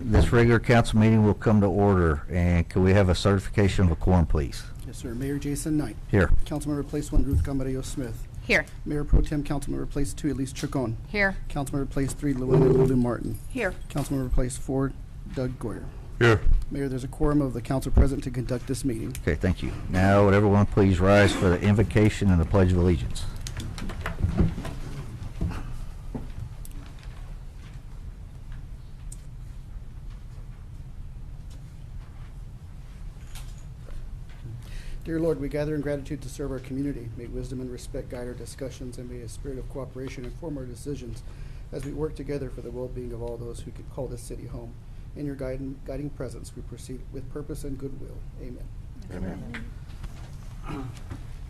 This regular council meeting will come to order, and can we have a certification of a quorum, please? Yes, sir. Mayor Jason Knight. Here. Councilmember Place 1, Ruth Camarillo Smith. Here. Mayor Pro Tem Councilmember Place 2, Elise Chacon. Here. Councilmember Place 3, Luana Lulu Martin. Here. Councilmember Place 4, Doug Goyer. Here. Mayor, there's a quorum of the council present to conduct this meeting. Okay, thank you. Now, would everyone please rise for the invocation and the Pledge of Allegiance? Dear Lord, we gather in gratitude to serve our community. May wisdom and respect guide our discussions, and may a spirit of cooperation inform our decisions as we work together for the well-being of all those who could call this city home. In your guiding presence, we proceed with purpose and goodwill. Amen. Amen.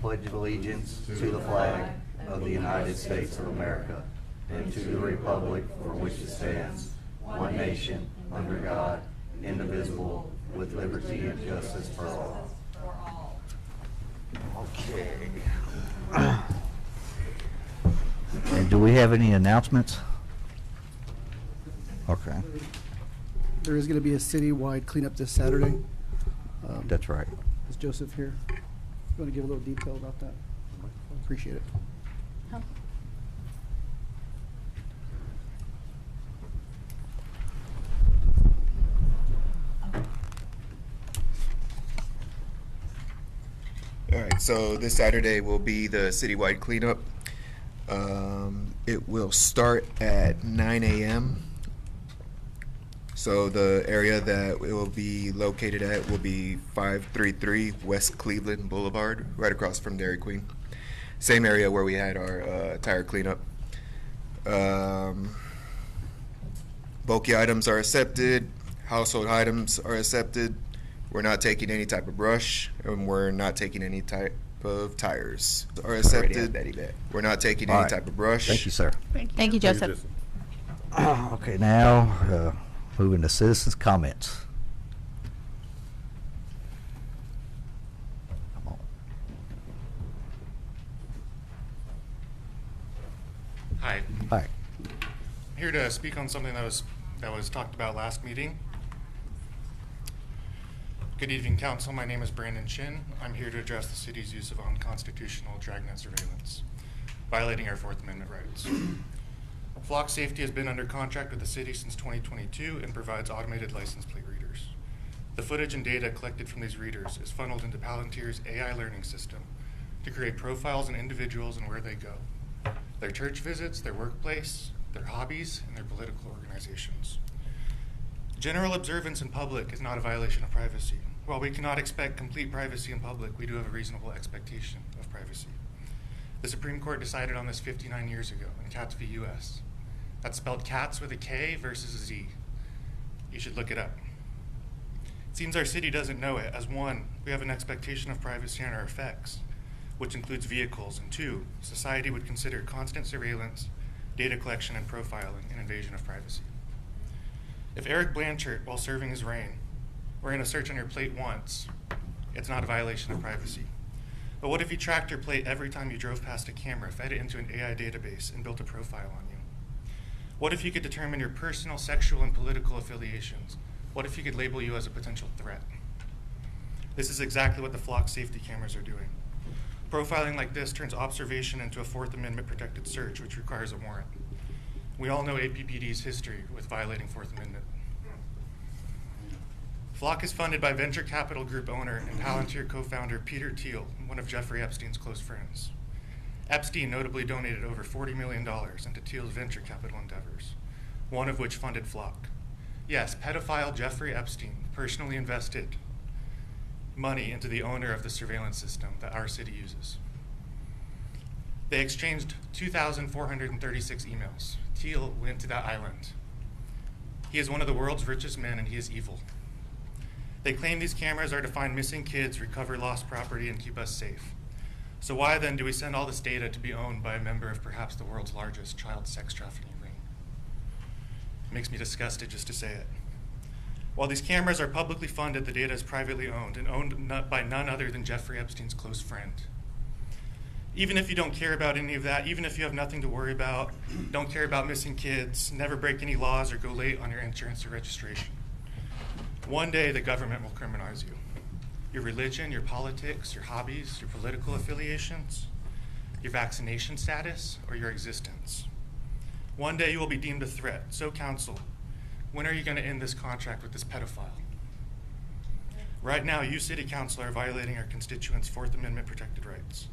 Pledge of allegiance to the flag of the United States of America and to the republic for which it stands, one nation, under God, indivisible, with liberty and justice for all. Okay. And do we have any announcements? Okay, There is going to be a citywide cleanup this Saturday. that's right. Is Joseph here? You want to give a little detail about that? Appreciate it. All right, so this Saturday will be the citywide cleanup. It will start at 9 a.m. So the area that it will be located at will be 533 West Cleveland Boulevard, right across from Dairy Queen. Same area where we had our tire cleanup. Bulky items are accepted. Household items are accepted. We're not taking any type of brush, and we're not taking any type of tires. Are accepted. We're not taking any type of brush. Thank you, sir. Thank you, Joseph. Okay, now moving to citizens' comments. Come on. Hi. Hi. I'm here to speak on something that was talked about last meeting. Good evening, Council. My name is Brandon Chin. I'm here to address the city's use of unconstitutional dragnet surveillance, violating our Fourth Amendment rights. Flock Safety has been under contract with the city since 2022 and provides automated license plate readers. The footage and data collected from these readers is funneled into Palantir's AI learning system to create profiles on individuals and where they go, their church visits, their workplace, their hobbies, and their political organizations. General observance in public is not a violation of privacy. While we cannot expect complete privacy in public, we do have a reasonable expectation of privacy. The Supreme Court decided on this 59 years ago in Katz v. U.S. That's spelled Katz with a K versus a Z. You should look it up. It seems our city doesn't know it, as one, we have an expectation of privacy on our effects, which includes vehicles, and two, society would consider constant surveillance, data collection, and profiling an invasion of privacy. If Eric Blanchard, while serving his reign, ran a search on your plate once, it's not a violation of privacy. But what if you tracked your plate every time you drove past a camera, fed it into an AI database, and built a profile on you? What if you could determine your personal, sexual, and political affiliations? What if you could label you as a potential threat? This is exactly what the Flock safety cameras are doing. Profiling like this turns observation into a Fourth Amendment protected search, which requires a warrant. We all know APPD's history with violating Fourth Amendment. Flock is funded by venture capital group owner and Palantir co-founder Peter Thiel, one of Jeffrey Epstein's close friends. Epstein notably donated over $40 million into Thiel's venture capital endeavors, one of which funded Flock. Yes, pedophile Jeffrey Epstein personally invested money into the owner of the surveillance system that our city uses. They exchanged 2,436 emails. Thiel went to that island. He is one of the world's richest men, and he is evil. They claim these cameras are to find missing kids, recover lost property, and keep us safe. So why then do we send all this data to be owned by a member of perhaps the world's largest child sex trafficking ring? It makes me disgusted just to say it. While these cameras are publicly funded, the data is privately owned, and owned by none other than Jeffrey Epstein's close friend. Even if you don't care about any of that, even if you have nothing to worry about, don't care about missing kids, never break any laws, or go late on your insurance or registration, One day the government will criminalize you. Your religion, your politics, your hobbies, your political affiliations, your vaccination status, or your existence. One day you will be deemed a threat. So counsel, when are you going to end this contract with this pedophile? Right now, you city council are violating our constituents' Fourth Amendment protected rights.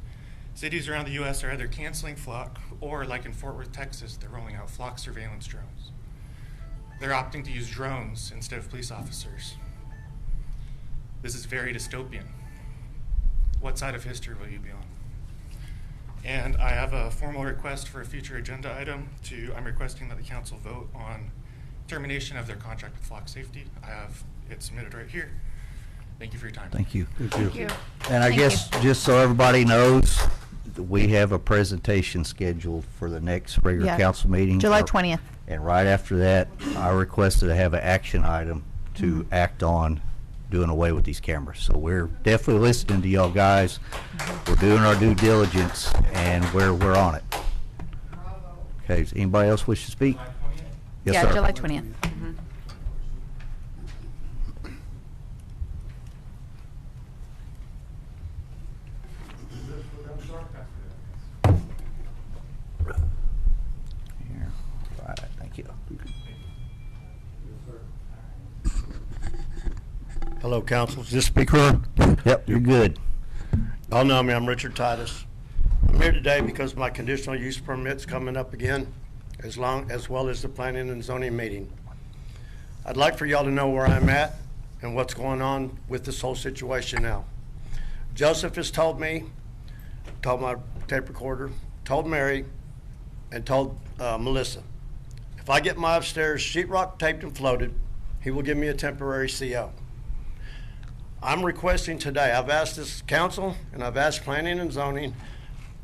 Cities around the U.S. are either canceling Flock or, like in Fort Worth, Texas, they're rolling out Flock surveillance drones. They're opting to use drones instead of police officers. This is very dystopian. What side of history will you be on? And I have a formal request for a future agenda item I'm requesting that the council vote on termination of their contract with Flock Safety. I have it submitted right here. Thank you for your time. Thank you. Thank you. And I Thank guess, just so everybody knows, we have a presentation scheduled for the next regular Yeah. council meeting. July 20th. And right after that, I requested to have an action item to act on doing away with these cameras. So we're definitely listening to y'all guys. We're doing our due diligence, and we're on it. Okay, does anybody else wish to speak? Yes, Yeah, sir. July 20th. Mhm. Here. Right, thank you. Hello, council. Is this speaker? Yep, you're good. Y'all know me. I'm Richard Titus. I'm here today because my conditional use permit's coming up again, as well as the planning and zoning meeting. I'd like for y'all to know where I'm at and what's going on with this whole situation now. Joseph has told me, told my tape recorder, told Mary, and told Melissa, if I get my upstairs sheetrock taped and floated, he will give me a temporary CO. I'm requesting today, I've asked this council and I've asked planning and zoning,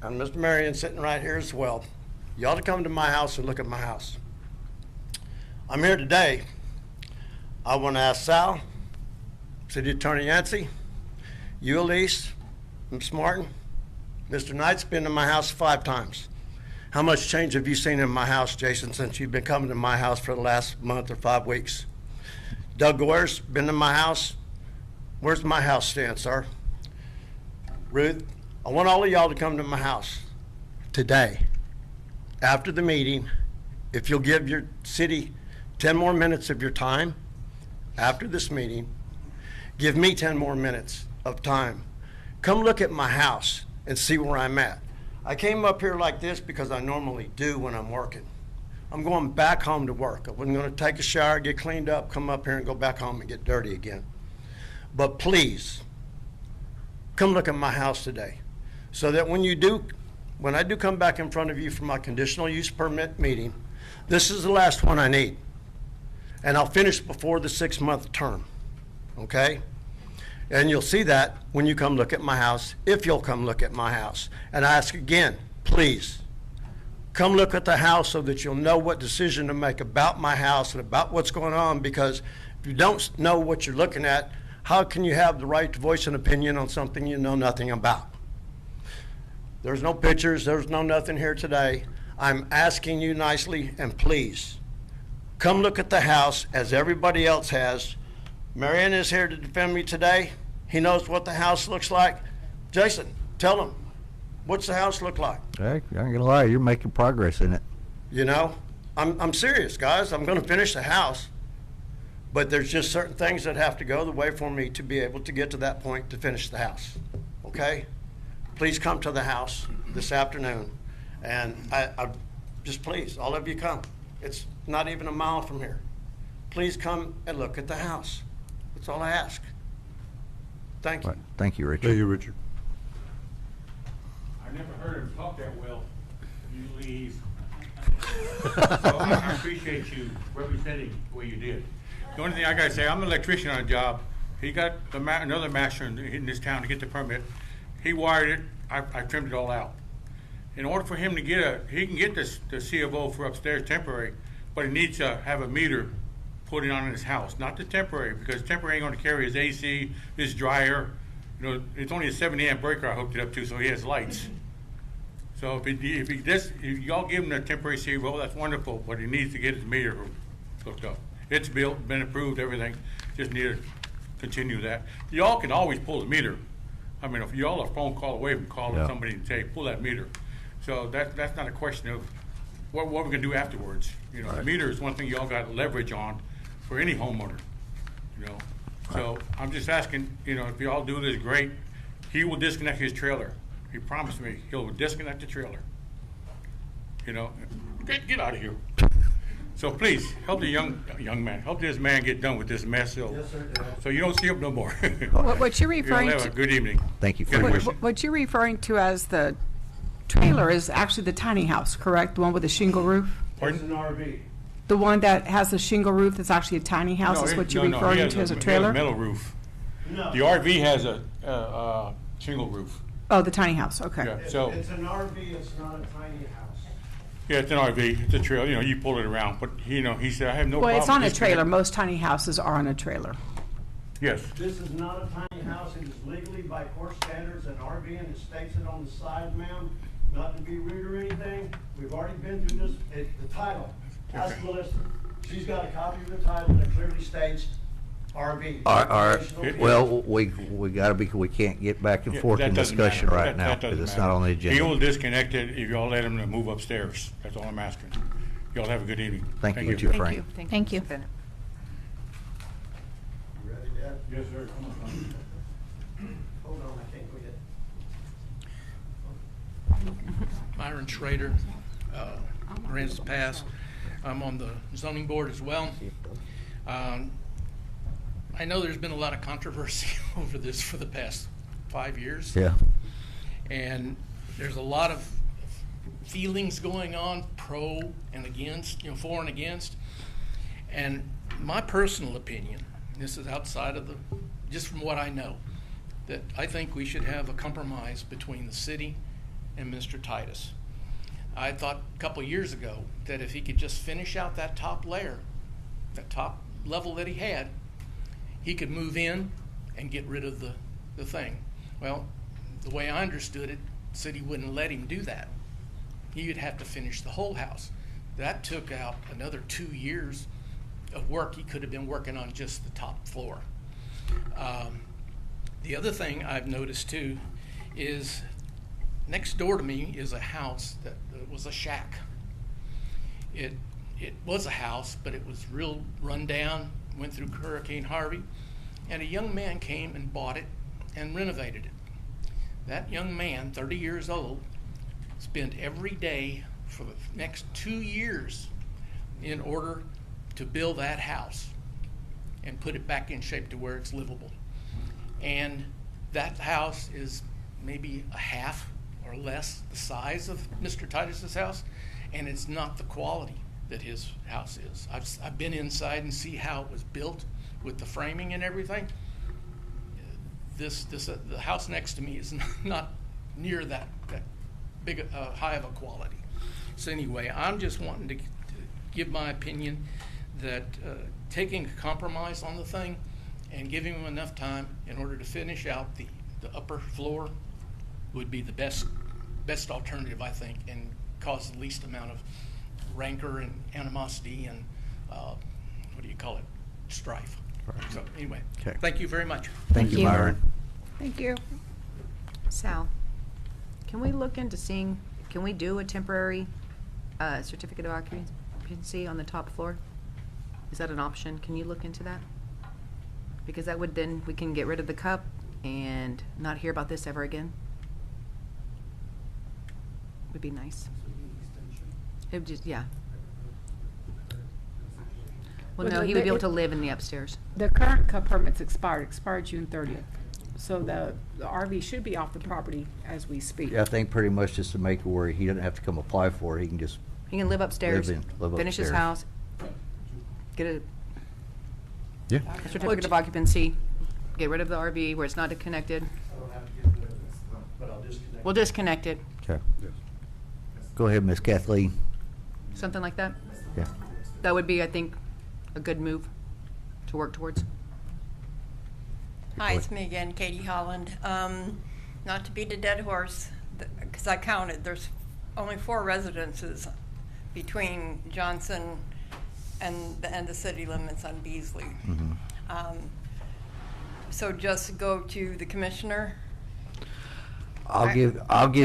and Mr. Marion sitting right here as well, y'all to come to my house and look at my house. I'm here today. I want to ask Sal, City Attorney Yancey, you Elise, Ms. Martin, Mr. Knight's been to my house 5 times. How much change have you seen in my house, Jason, since you've been coming to my house for the last month or 5 weeks? Doug Gore's been to my house. Where's my house stand, sir? Ruth, I want all of y'all to come to my house today, after the meeting. If you'll give your city 10 more minutes of your time after this meeting, give me 10 more minutes of time. Come look at my house and see where I'm at. I came up here like this because I normally do when I'm working. I'm going back home to work. I wasn't going to take a shower, get cleaned up, come up here and go back home and get dirty again. But please, come look at my house today, so that when I do come back in front of you for my conditional use permit meeting, this is the last one I need. And I'll finish before the 6-month term, okay? And you'll see that when you come look at my house, if you'll come look at my house. And I ask again, please, come look at the house so that you'll know what decision to make about my house and about what's going on, because if you don't know what you're looking at, how can you have the right to voice an opinion on something you know nothing about? There's no pictures, there's no nothing here today. I'm asking you nicely, and please, come look at the house as everybody else has. Marion is here to defend me today. He knows what the house looks like. Jason, tell him, what's the house look like? I ain't gonna lie, you're making progress in it. You know, I'm serious, guys. I'm gonna finish the house. But there's just certain things that have to go the way for me to be able to get to that point to finish the house, okay? Please come to the house this afternoon, and I just please, all of you come. It's not even a mile from here. Please come and look at the house. That's all I ask. Thank you. Right. Thank you, Richard. Thank you, Richard. I never heard him talk that well. Usually he's. So I appreciate you representing the way you did. The only thing I gotta say, I'm an electrician on a job. He got another master in this town to get the permit. He wired it. I trimmed it all out. In order for him to get he can get the C of O for upstairs temporary, but he needs to have a meter put it on in his house, not the temporary, because temporary ain't gonna carry his AC, his dryer. You know, it's only a 70 amp breaker I hooked it up to, so he has lights. So if y'all give him a temporary C of O, that's wonderful, but he needs to get his meter hooked up. It's built, been approved, everything. Just need to continue that. Y'all can always pull the meter. I mean, if y'all are a phone call away from calling Yeah. somebody and say, pull that meter. So that's not a question of what we're gonna do afterwards. You know, the meter is one thing y'all got leverage on for any homeowner, you know? So I'm just asking, you know, if y'all do this, great. He will disconnect his trailer. He promised me he'll disconnect the trailer. You know, get out of here. So please, help the young man, help this man get done with this mess so you don't see him no more. What you're You all referring have a to, good evening. Thank you for Good your- question. what you're referring to as the trailer is actually the tiny house, correct? The one with the shingle roof? Pardon? It's an RV. The one that has the shingle roof that's actually a tiny house No, is he- what you're no, he referring has to as a he has trailer? metal roof. No. The RV has a shingle roof. Oh, the tiny house, okay. Yeah, so, It's an RV, it's not a tiny house. yeah, it's an RV, it's a trailer, you know, you pull it around, but, you know, he said, I have no problem. Well, it's on a disconnecting-" trailer. Most tiny houses are on a trailer. Yes, This is not a tiny house, it is legally by court standards an RV, and it states it on the side, ma'am. Not to be rude or anything, we've already been through this, the title. Ask Okay. Melissa, she's got a copy of the title that clearly states RV. Well, we gotta be, we can't get back and Yeah, forth that in doesn't discussion matter. right That- now, that because doesn't it's not matter. on the He will agenda. disconnect it if y'all let him to move upstairs, that's all I'm asking. Y'all have a good evening. Thank you, too, Frank. Thank you. You ready, Dad? Yes, sir, come on. Hold on, I can't go yet. Myron Schrader, Aransas Pass. I'm on the zoning board as well. I know there's been a lot of controversy over this for the past 5 years. Yeah, And there's a lot of feelings going on, pro and against, you know, for and against. And my personal opinion, this is outside of just from what I know, that I think we should have a compromise between the city and Mr. Titus. I thought a couple of years ago that if he could just finish out that top layer, that top level that he had, he could move in and get rid of the thing. Well, the way I understood it, the city wouldn't let him do that. He would have to finish the whole house. That took out another 2 years of work he could have been working on just the top floor. The other thing I've noticed too is next door to me is a house that was a shack. It was a house, but it was real run down, went through Hurricane Harvey, and a young man came and bought it and renovated it. That young man, 30 years old, spent every day for the next 2 years in order to build that house and put it back in shape to where it's livable. And that house is maybe a half or less the size of Mr. Titus's house, and it's not the quality that his house is. I've been inside and see how it was built with the framing and everything. The house next to me is not near that big high of a quality. So anyway, I'm just wanting to give my opinion that taking a compromise on the thing and giving him enough time in order to finish out the upper floor would be the best alternative, I think, and cause the least amount of rancor and animosity and strife. So anyway, Okay. thank you very much. thank you, you. Myron. Thank you. Sal, can we look into seeing, can we do a temporary certificate of occupancy on the top floor? Is that an option? Can you look into that? Because that would then, we can get rid of the cup and not hear about this ever again. Would be nice. It would just, yeah. Well, Well, no, the- he would be able it- to live in the upstairs. The current cup permit's expired June 30th. So the RV should be off the property as we speak. Yeah, I think pretty much just to make it where he doesn't have to come apply for it, he can just, He can live upstairs, live finish his upstairs. house, get a yeah. certificate of occupancy, get rid of the RV where it's not connected. I don't have to get rid of it, but I'll disconnect. We'll disconnect it, Okay. Go ahead, Miss Kathleen. something like that. Yeah. That would be, I think, a good move to work towards. Hi, it's me again, Katie Holland. Not to beat a dead horse, because I counted, there's only 4 residences between Johnson and the city limits on Beasley. Mhm. So just go to the commissioner? I'll give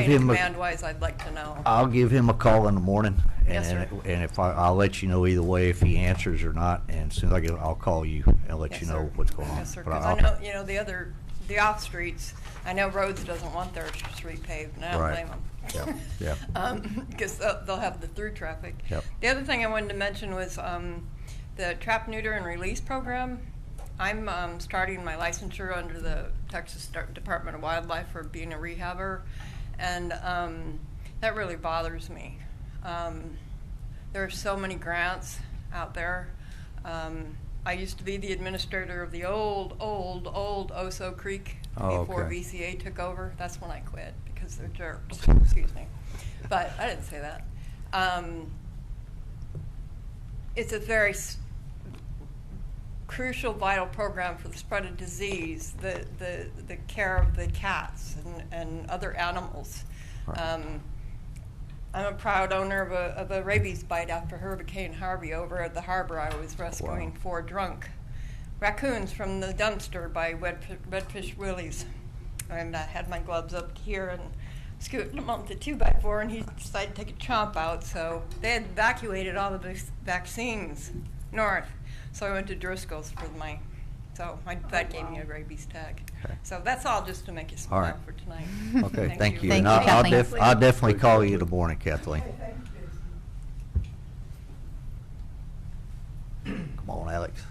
him Command-wise, I'd like to know. I'll give him a call in the morning, Yes, sir. and if I'll let you know either way if he answers or not, and as soon as I get it, I'll call you and let Yes, you sir. know what's going on. Yes, sir, But because I know, you know, the off streets, I know Rhodes doesn't want their street paved, and I don't Right. blame them. Yep, yep. Because they'll have the through traffic. Yep. The other thing I wanted to mention was the trap, neuter, and release program. I'm starting my licensure under the Texas Department of Wildlife for being a rehabber, and that really bothers me. There are so many grants out there. I used to be the administrator of the old Oso Creek Oh, before okay. VCA took over. That's when I quit because they're jerks. Excuse me, but I didn't say that. It's a very crucial, vital program for the spread of disease, the care of the cats and other animals. Right. I'm a proud owner of a rabies bite after Hurricane Harvey over at the harbor. I was rescuing Wow. 4 drunk raccoons from the dumpster by Redfish Willie's. And I had my gloves up here and scooted him up the 2x4, and he decided to take a chomp out. So they had evacuated all the vaccines north. So I went to Driscoll's for that gave me a rabies tag. Okay. So that's all just to make you All smile right. for tonight. Okay, thank you. Thank And you, Kathleen. I'll definitely call you in the morning, Kathleen. Come on, Alex.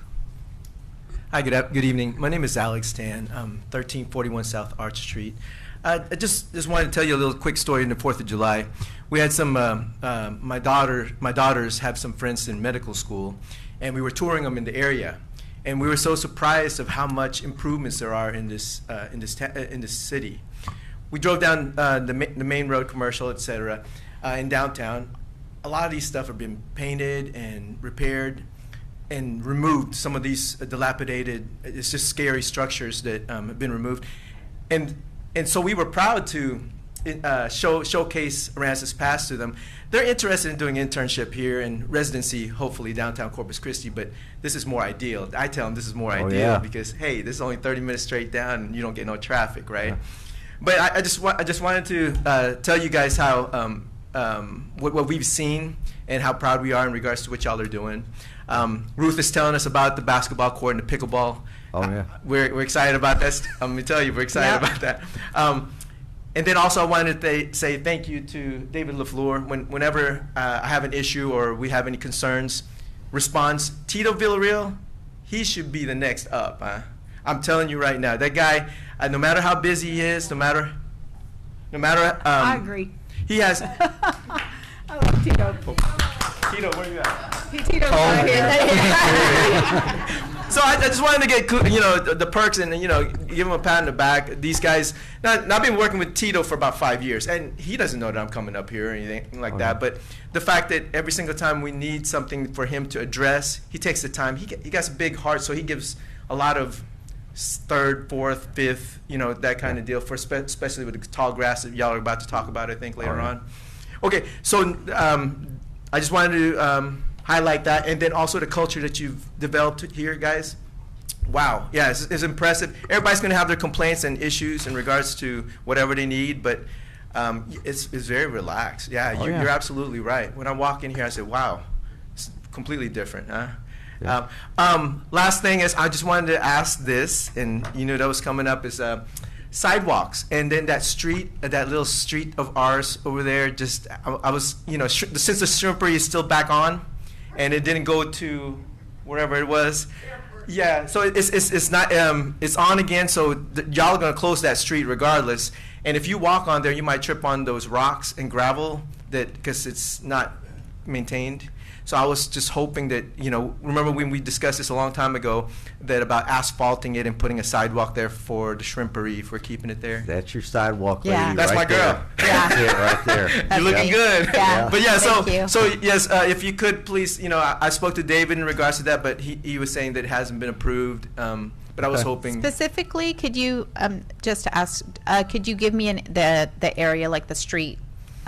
Hi, good evening. My name is Alex Tan. I'm 1341 South Arch Street. I just wanted to tell you a little quick story on the 4th of July. We had some, my daughters have some friends in medical school, and we were touring them in the area. And we were so surprised of how much improvements there are in this city. We drove down the main road, commercial, et cetera, in downtown. A lot of these stuff have been painted and repaired and removed. Some of these dilapidated, it's just scary structures that have been removed. And so we were proud to showcase Aransas Pass to them. They're interested in doing internship here and residency, hopefully downtown Corpus Christi, but this is more ideal. I tell them this is more ideal yeah. because, hey, this is only 30 minutes straight down and you don't get no traffic, right? Yeah. But I just wanted to tell you guys how what we've seen and how proud we are in regards to what y'all are doing. Ruth is telling us about the basketball court and the pickleball. Oh, yeah. We're excited about that. I'm going to tell you, we're excited about that. And then also I wanted to say thank you to David LaFleur. Whenever I have an issue or we have any concerns, responds. Tito Villarreal, he should be the next up. I'm telling you right now, that guy, no matter how busy he is, no matter. I agree. He has. I love Tito. Tito, where you at? Tito's right here. So I just wanted to get the perks and give him a pat on the back. These guys, now I've been working with Tito for about 5 years, and he doesn't know that I'm coming up here or anything like that. But the fact that every single time we need something for him to address, he takes the time. He got a big heart, so he gives a lot of third, fourth, fifth, that kind of deal for especially with the tall grass that y'all are about to talk about, I think, later on. Okay, so I just wanted to highlight that, and then also the culture that you've developed here, guys. Wow, yeah, it's impressive. Everybody's going to have their complaints and issues in regards to whatever they need, but it's very relaxed. Yeah, you're absolutely right. When I walk in here, I say, wow, it's completely different, huh? Yeah. Last thing is, I just wanted to ask this, and that was coming up, is sidewalks, and then that street, that little street of ours over there. Just I was, since the shrimpery is still back on, and it didn't go to wherever it was. Yeah, so it's not it's on again. So y'all are gonna close that street regardless. And if you walk on there, you might trip on those rocks and gravel because it's not maintained. So I was just hoping that, remember when we discussed this a long time ago, that about asphalting it and putting a sidewalk there for the shrimpery, for keeping it there. That's your sidewalk lady. Yeah. That's my girl. That's it right there. You're looking good. Yeah. But yeah, Thank you. so yes, if you could please, I spoke to David in regards to that, but he was saying that it hasn't been approved. But I was hoping. Specifically, could you just to ask? Could you give me the area, like the street,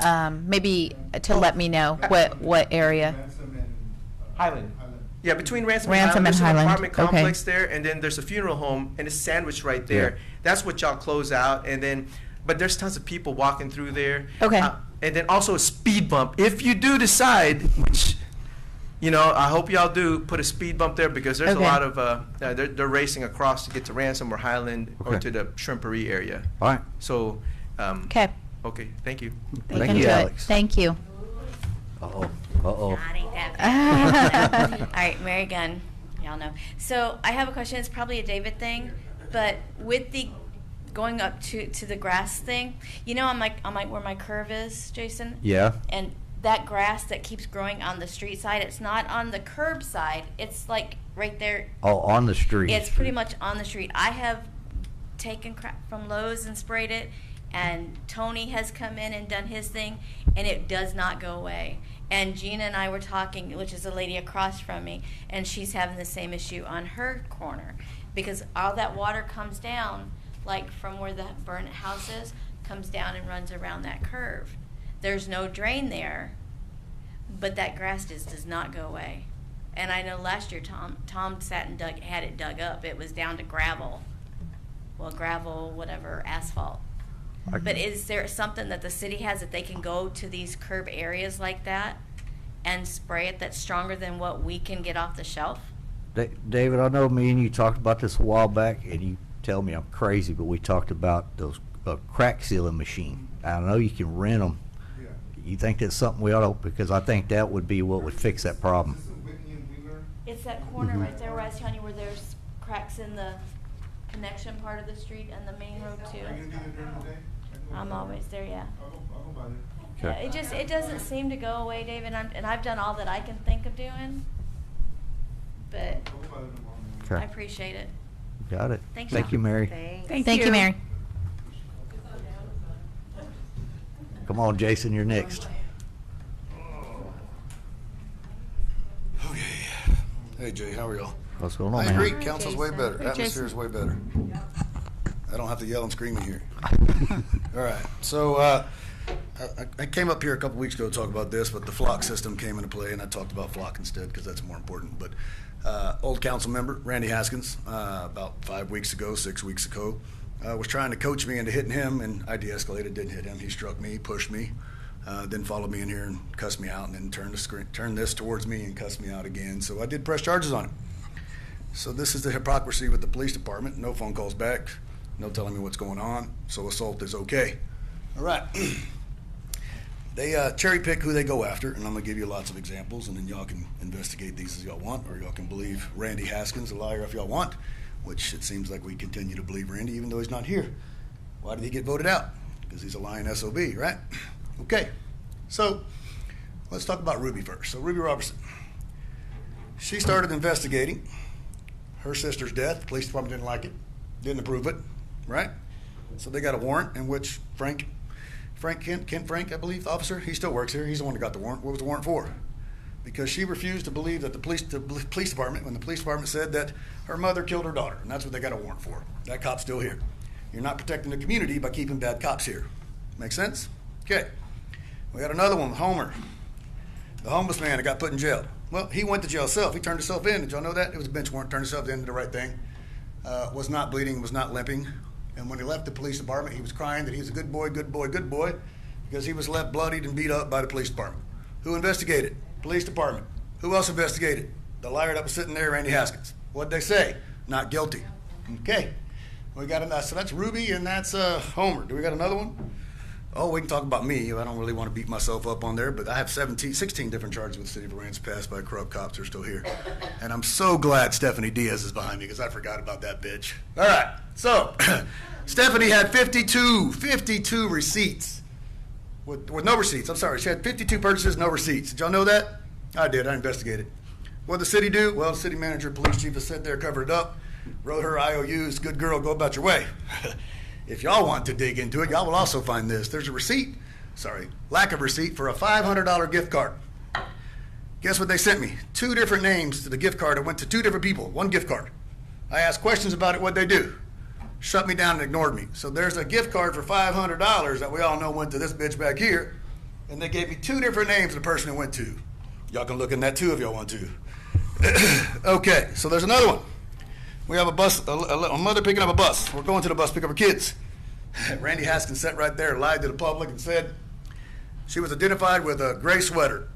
maybe to let me know what area? Highland. Yeah, between Ransom, Ransom and there's Highland. an apartment Okay. complex there, and then there's a funeral home, and it's sandwiched right there. Yeah. That's what y'all close out, and then, but there's tons of people walking through there. Okay. And then also a speed bump. If you do decide, which, you know, I hope y'all do, put a speed bump there because there's Okay. a lot of, they're racing across to get to Ransom or Highland or Okay. to the Shrimpery area. All right. So, Okay. okay, thank you. Look Thank into you, it. Alex. Thank you. Uh-oh. Uh-oh. All right, Mary Gunn, y'all know. So I have a question. It's probably a David thing, but with the going up to the grass thing, you know, I'm like where my curve is, Jason. Yeah. And that grass that keeps growing on the street side, it's not on the curb side. It's like right there. Oh, on the street. It's pretty much on the street. I have taken crap from Lowe's and sprayed it, and Tony has come in and done his thing, and it does not go away. And Gina and I were talking, which is a lady across from me, and she's having the same issue on her corner because all that water comes down, like from where the burnt house is, comes down and runs around that curve. There's no drain there, but that grass just does not go away. And I know last year Tom sat and had it dug up. It was down to gravel. Well, gravel, whatever, asphalt. But is there something that the city has that they can go to these curb areas like that and spray it that's stronger than what we can get off the shelf? David, I know me and you talked about this a while back, and you tell me I'm crazy, but we talked about those crack sealing machine. I know you can rent them. Yeah. You think that's something we ought to, because I think that would be what would fix that problem. It's that corner right there where I was telling you where there's cracks in the connection part of the street and the main road too. Are you gonna do that during the day? I'm always there, yeah. I'll go by there. Okay. It doesn't seem to go away, David, and I've done all that I can think of doing, but I'll go by there tomorrow morning. Okay. I appreciate it. Got it. Thanks, Thank Sean. you, Mary. Thank you, Mary. Come on, Jason, you're next. Hey Jay, how are y'all? What's going on, I agree, man? council's way better, Hey, atmosphere Jason. is way better. I don't have to yell and scream in here. All right, so I came up here a couple weeks ago to talk about this, but the flock system came into play, and I talked about flock instead because that's more important. But old council member Randy Haskins, about 5 weeks ago, 6 weeks ago, was trying to coach me into hitting him, and I de-escalated, didn't hit him. He struck me, pushed me, then followed me in here and cussed me out, and then turned this towards me and cussed me out again. So I did press charges on him. So this is the hypocrisy with the police department. No phone calls back, no telling me what's going on. So assault is okay. All right. They cherry pick who they go after, and I'm gonna give you lots of examples, and then y'all can investigate these as y'all want, or y'all can believe Randy Haskins a liar if y'all want, which it seems like we continue to believe Randy even though he's not here. Why did he get voted out? Because he's a lying SOB, right? Okay, so let's talk about Ruby first. So Ruby Robertson, she started investigating her sister's death. The police department didn't like it, didn't approve it, right? So they got a warrant in which Kent Frank, I believe, the officer, he still works here. He's the one that got the warrant. What was the warrant for? Because she refused to believe that the police department, when the police department said that her mother killed her daughter, and that's what they got a warrant for. That cop's still here. You're not protecting the community by keeping bad cops here. Make sense? Okay. We got another one, Homer, the homeless man that got put in jail. Well, he went to jail himself. He turned himself in. Did y'all know that? It was a bench warrant. Turned himself in, did the right thing. Was not bleeding, was not limping. And when he left the police department, he was crying that he was a good boy, because he was left bloodied and beat up by the police department. Who investigated? Police department. Who else investigated? The liar that was sitting there, Randy Haskins. What'd they say? Not guilty. Okay. We got another. So that's Ruby and that's Homer. Do we got another one? Oh, we can talk about me. I don't really want to beat myself up on there, but I have 16 different charges with the city of Aransas Pass by corrupt cops. They're still here. And I'm so glad Stephanie Diaz is behind me because I forgot about that bitch. All right. So Stephanie had 52 receipts with no receipts. I'm sorry. She had 52 purchases, no receipts. Did y'all know that? I did. I investigated. What did the city do? Well, the city manager, police chief has sat there, covered it up, wrote her IOUs. Good girl, go about your way. If y'all want to dig into it, y'all will also find this. There's a receipt, lack of receipt for a $500 gift card. Guess what they sent me? 2 different names to the gift card. It went to 2 different people, 1 gift card. I asked questions about it, what'd they do? Shut me down and ignored me. So there's a gift card for $500 that we all know went to this bitch back here, and they gave me 2 different names of the person it went to. Y'all can look in that too if y'all want to. Okay, so there's another one. We have a bus, a mother picking up a bus. We're going to the bus, pick up her kids. Randy Haskins sat right there, lied to the public, and said she was identified with a gray sweater.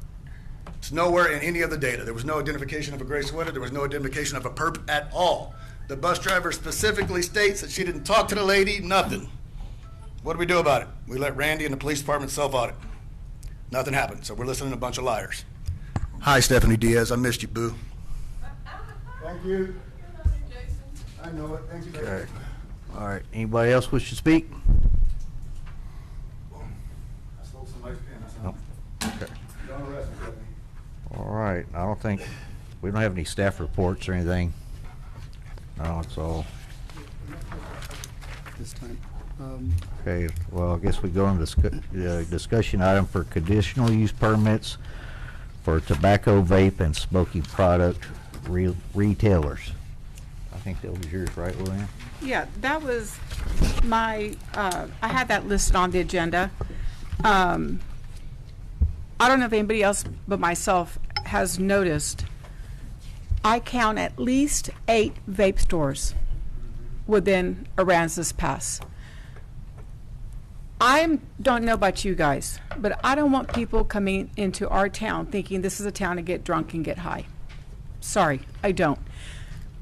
It's nowhere in any of the data. There was no identification of a gray sweater. There was no identification of a perp at all. The bus driver specifically states that she didn't talk to the lady, nothing. What do we do about it? We let Randy and the police department self-audit. Nothing happened, so we're listening to a bunch of liars. Hi, Stephanie Diaz. I missed you, boo. Thank you. I know it. Thank you. Okay. All right. Anybody else wish to speak? I stole somebody's pen. That's No. Okay. Don't arrest me, Stephanie. All right. I don't think, we don't have any staff reports or anything. No, it's all. This time. Okay, well, I guess we go on discussion item for conditional use permits for tobacco, vape, and smoking product retailers. I think that was yours, right, Luann? Yeah, that was my, I had that listed on the agenda. I don't know if anybody else but myself has noticed, I count at least 8 vape stores within Aransas Pass. I don't know about you guys, but I don't want people coming into our town thinking this is a town to get drunk and get high. Sorry, I don't.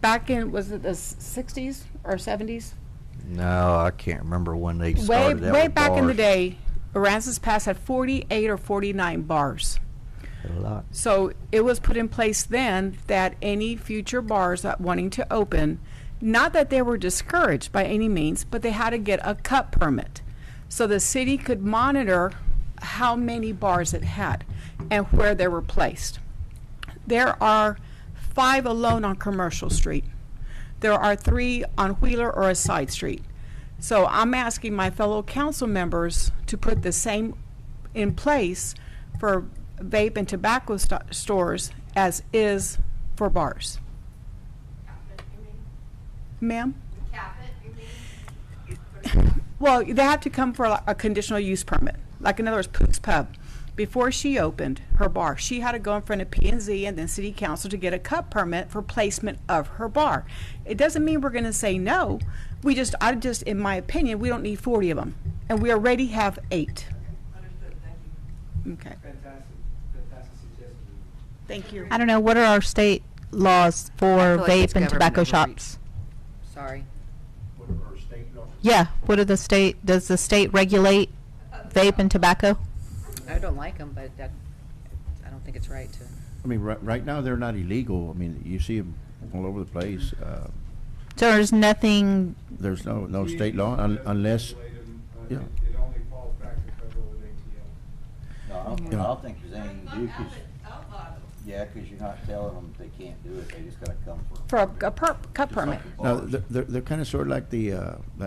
Back in, was it the 60s or 70s? No, I can't remember when they started that Way with back in the bars. day, Aransas Pass had 48 or 49 bars. A lot. So it was put in place then that any future bars that wanting to open, not that they were discouraged by any means, but they had to get a cut permit. So the city could monitor how many bars it had and where they were placed. There are 5 alone on Commercial Street. There are 3 on Wheeler or a side street. So I'm asking my fellow council members to put the same in place for vape and tobacco stores as is for bars. Ma'am? Well, they have to come for a conditional use permit. Like in other words, Pook's Pub. Before she opened her bar, she had to go in front of P&Z and then City Council to get a cut permit for placement of her bar. It doesn't mean we're going to say no. I just, in my opinion, we don't need 40 of them. And we already have 8. Understood, thank you. Okay. Fantastic suggestion. Thank you. I don't know, what are our state laws for feel like it's vape and tobacco government shops? Sorry. What are our state laws? Yeah, what are the state, does the state regulate vape and tobacco? I don't like them, but I don't think it's right to. I mean, right now, they're not illegal. I mean, you see them all over the place. So there's nothing, There's no state law unless, yeah. It only falls back to federal and ATL. No, I Yeah. don't think there's anything to do, because you're not telling them they can't do it, they just gotta come For a cut permit. Now, they're kind of sort of like the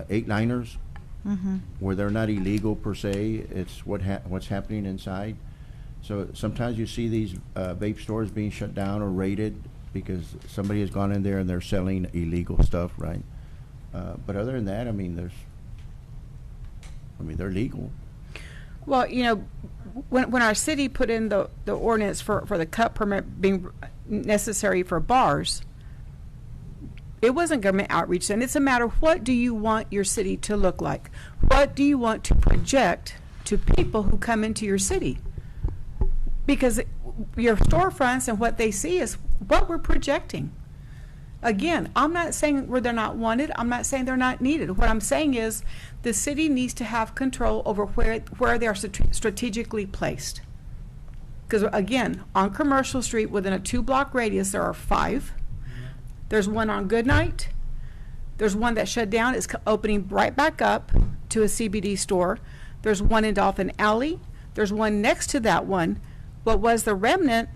8-liners, where they're not illegal per se. It's what's happening inside. So sometimes you see these vape stores being shut down or raided because somebody has gone in there and they're selling illegal stuff, right? But other than that, I mean, they're legal. Well, you know, when our city put in the ordinance for the cut permit being necessary for bars, it wasn't government outreach then. It's a matter of what do you want your city to look like? What do you want to project to people who come into your city? Because your storefronts and what they see is what we're projecting. Again, I'm not saying where they're not wanted. I'm not saying they're not needed. What I'm saying is the city needs to have control over where they are strategically placed. Because again, on Commercial Street, within a 2-block radius, there are 5. There's one on Goodnight. There's one that shut down. It's opening right back up to a CBD store. There's one in Dolphin Alley. There's one next to that one. What was the Remnant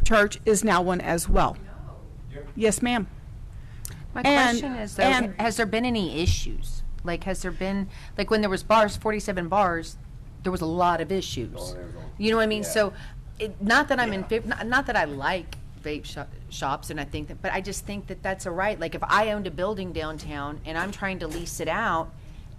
Church is now one as well. Yes, ma'am. My And- question is, though, and- has there been any issues? Like, has there been, like, when there was bars, 47 bars, there was a lot of issues. You know what I mean? Yeah. So, not that I'm in favor, not that I like vape shops, and I think that, but I just think that that's a right. Like, if I owned a building downtown and I'm trying to lease it out,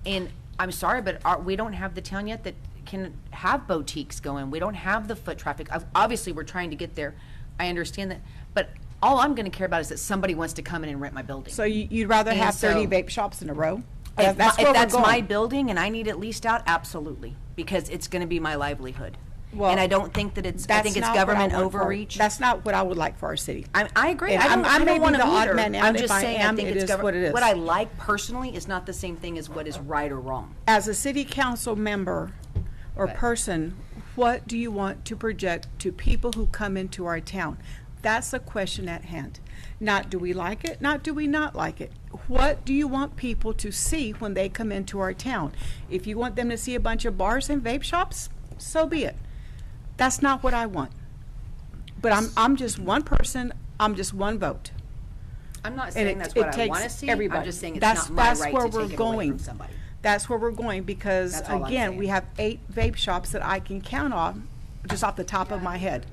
and I'm sorry, but we don't have the town yet that can have boutiques going. We don't have the foot traffic. Obviously, we're trying to get there. I understand that. but all I'm gonna care about is that somebody wants to come in and rent my building. So you'd rather And have 30 so- vape shops in a row? If That's my- where if we're that's my going. building and I need it leased out, absolutely, because it's gonna be my livelihood. Well, And I don't think that I That's think it's not what I government want for- overreach. That's not what I would like for our city. I agree. And I don't, I may don't be want the to odd either. man out. I'm If just I saying am, I think it it's is what it is. What I like personally is not the same thing as what is right or wrong. As a city council member or Right. person, what do you want to project to people who come into our town? That's the question at hand. Not do we like it, not do we not like it. What do you want people to see when they come into our town? If you want them to see a bunch of bars and vape shops, so be it. That's not what I want. But I'm just one person, I'm just one vote. I'm not And saying that's what I takes want to see. everybody. I'm just saying it's That's- not my that's right where to we're take it away going. from somebody. That's where we're going, because That's all I'm again, saying. we have 8 vape shops that I can count on, just off the top of my head,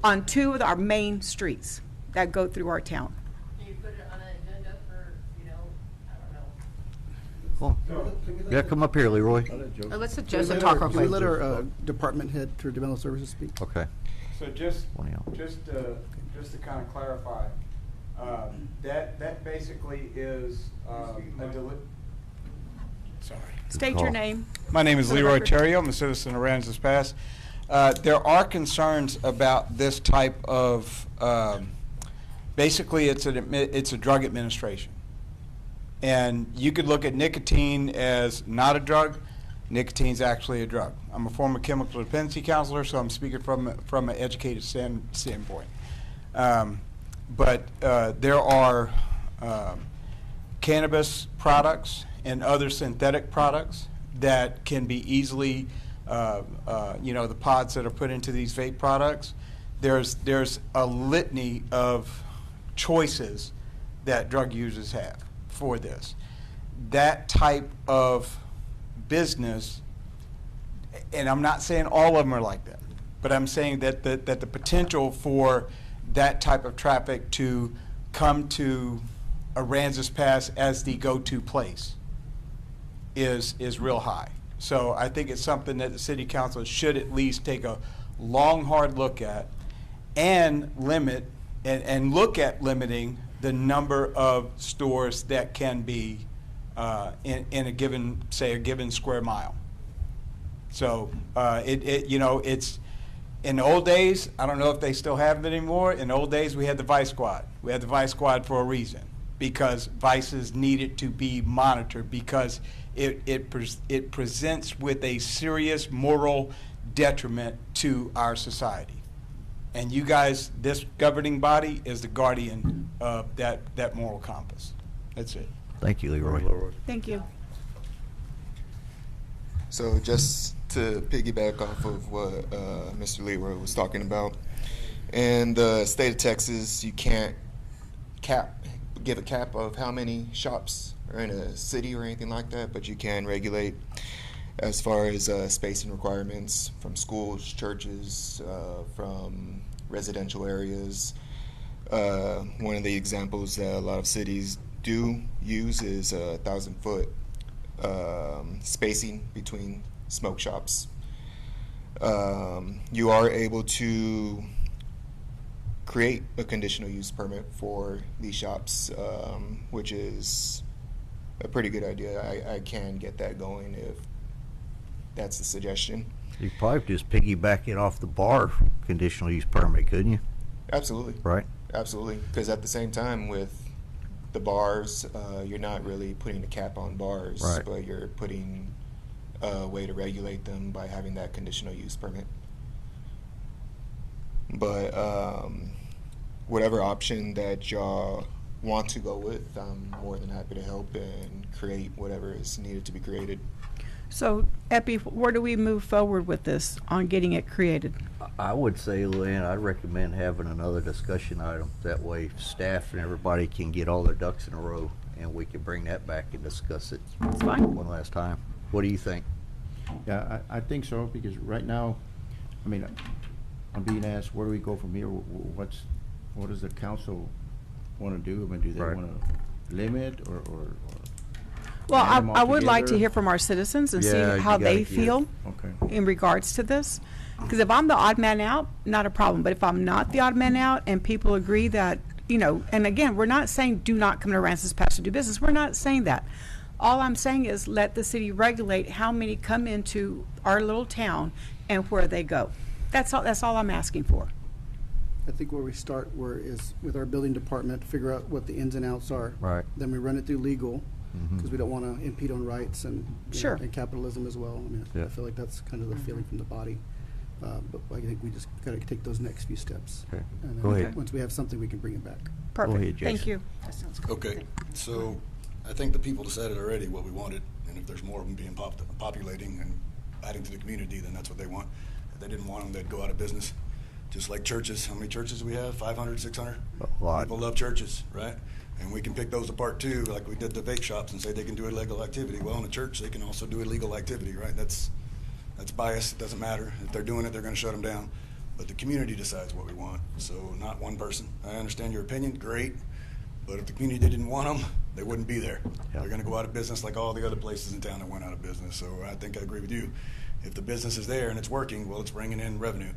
on 2 of our main streets that go through our town. Can you put it on an agenda for, I don't know. Well, yeah, come up here, Leroy. Let's let Can we Joseph let talk our- real can we quick. let our department head for developmental services speak? Okay. So just One of y'all. to kind of clarify, that basically is Sorry. State your name. My name is For the Leroy record. Terrio. I'm a citizen of Aransas Pass. There are concerns about this type of, basically it's a drug administration. And you could look at nicotine as not a drug. Nicotine's actually a drug. I'm a former chemical dependency counselor, so I'm speaking from an educated standpoint. But there are cannabis products and other synthetic products that can be easily, the pods that are put into these vape products. There's a litany of choices that drug users have for this. That type of business, and I'm not saying all of them are like that, but I'm saying that the potential for that type of traffic to come to Aransas Pass as the go-to place is real high. So I think it's something that the city council should at least take a long, hard look at and limit and look at limiting the number of stores that can be in a given, say, a given square mile. So it's in the old days, I don't know if they still have it anymore. In the old days, we had the Vice Squad. We had the Vice Squad for a reason, because vices needed to be monitored, because it presents with a serious moral detriment to our society. And you guys, this governing body, is the guardian of that moral compass. That's it. Thank you, Leroy. Thank you. So just to piggyback off of what Mr. Leroy was talking about, in the state of Texas, you can't give a cap of how many shops are in a city or anything like that, but you can regulate as far as spacing requirements from schools, churches, from residential areas. One of the examples that a lot of cities do use is 1,000-foot spacing between smoke shops. You are able to create a conditional use permit for these shops, which is a pretty good idea. I can get that going if that's the suggestion. You probably just piggyback it off the bar conditional use permit, couldn't you? Absolutely. Right. Absolutely. Because at the same time with the bars, you're not really putting a cap on bars, Right. but you're putting a way to regulate them by having that conditional use permit. But whatever option that y'all want to go with, I'm more than happy to help and create whatever is needed to be created. So, Epi, where do we move forward with this on getting it created? I would say, Luann, I'd recommend having another discussion item. That way staff and everybody can get all their ducks in a row, and we can bring that back and discuss it That's fine. one last time. What do you think? Yeah, I think so, because right now, I mean, I'm being asked, where do we go from here? What does the council want to do? I mean, do they Right. want to limit or Well, add them all I would like to together? hear from our citizens and Yeah, see you how they gotta get- feel Okay. in regards to this. Because if I'm the odd man out, not a problem. But if I'm not the odd man out and people agree that, and again, we're not saying do not come to Aransas Pass to do business. We're not saying that. All I'm saying is let the city regulate how many come into our little town and where they go. That's all I'm asking for. I think where we start is with our building department, figure out what the ins and outs are. Right. Then we run it through legal, because we don't want to impede on rights and, Sure. and capitalism as well. I mean, Yeah. I feel like that's kind of the feeling from the body. But I think we just got to take those next few steps. Okay. And then Go ahead. once we have something, we can bring it back. Perfect. ahead, Thank Jason. you. That sounds good. Okay, so I think the people decided already what we wanted, and if there's more of them being populating and adding to the community, then that's what they want. If they didn't want them, they'd go out of business. Just like churches. How many churches do we have? 500, 600? A lot. People love churches, right? And we can pick those apart too, like we did the vape shops, and say they can do illegal activity. Well, in a church, they can also do illegal activity, right? That's bias. It doesn't matter. If they're doing it, they're going to shut them down. But the community decides what we want, so not one person. I understand your opinion, great. But if the community didn't want them, they wouldn't be there. Yeah. They're going to go out of business like all the other places in town that went out of business. So I think I agree with you. If the business is there and it's working, well, it's bringing in revenue.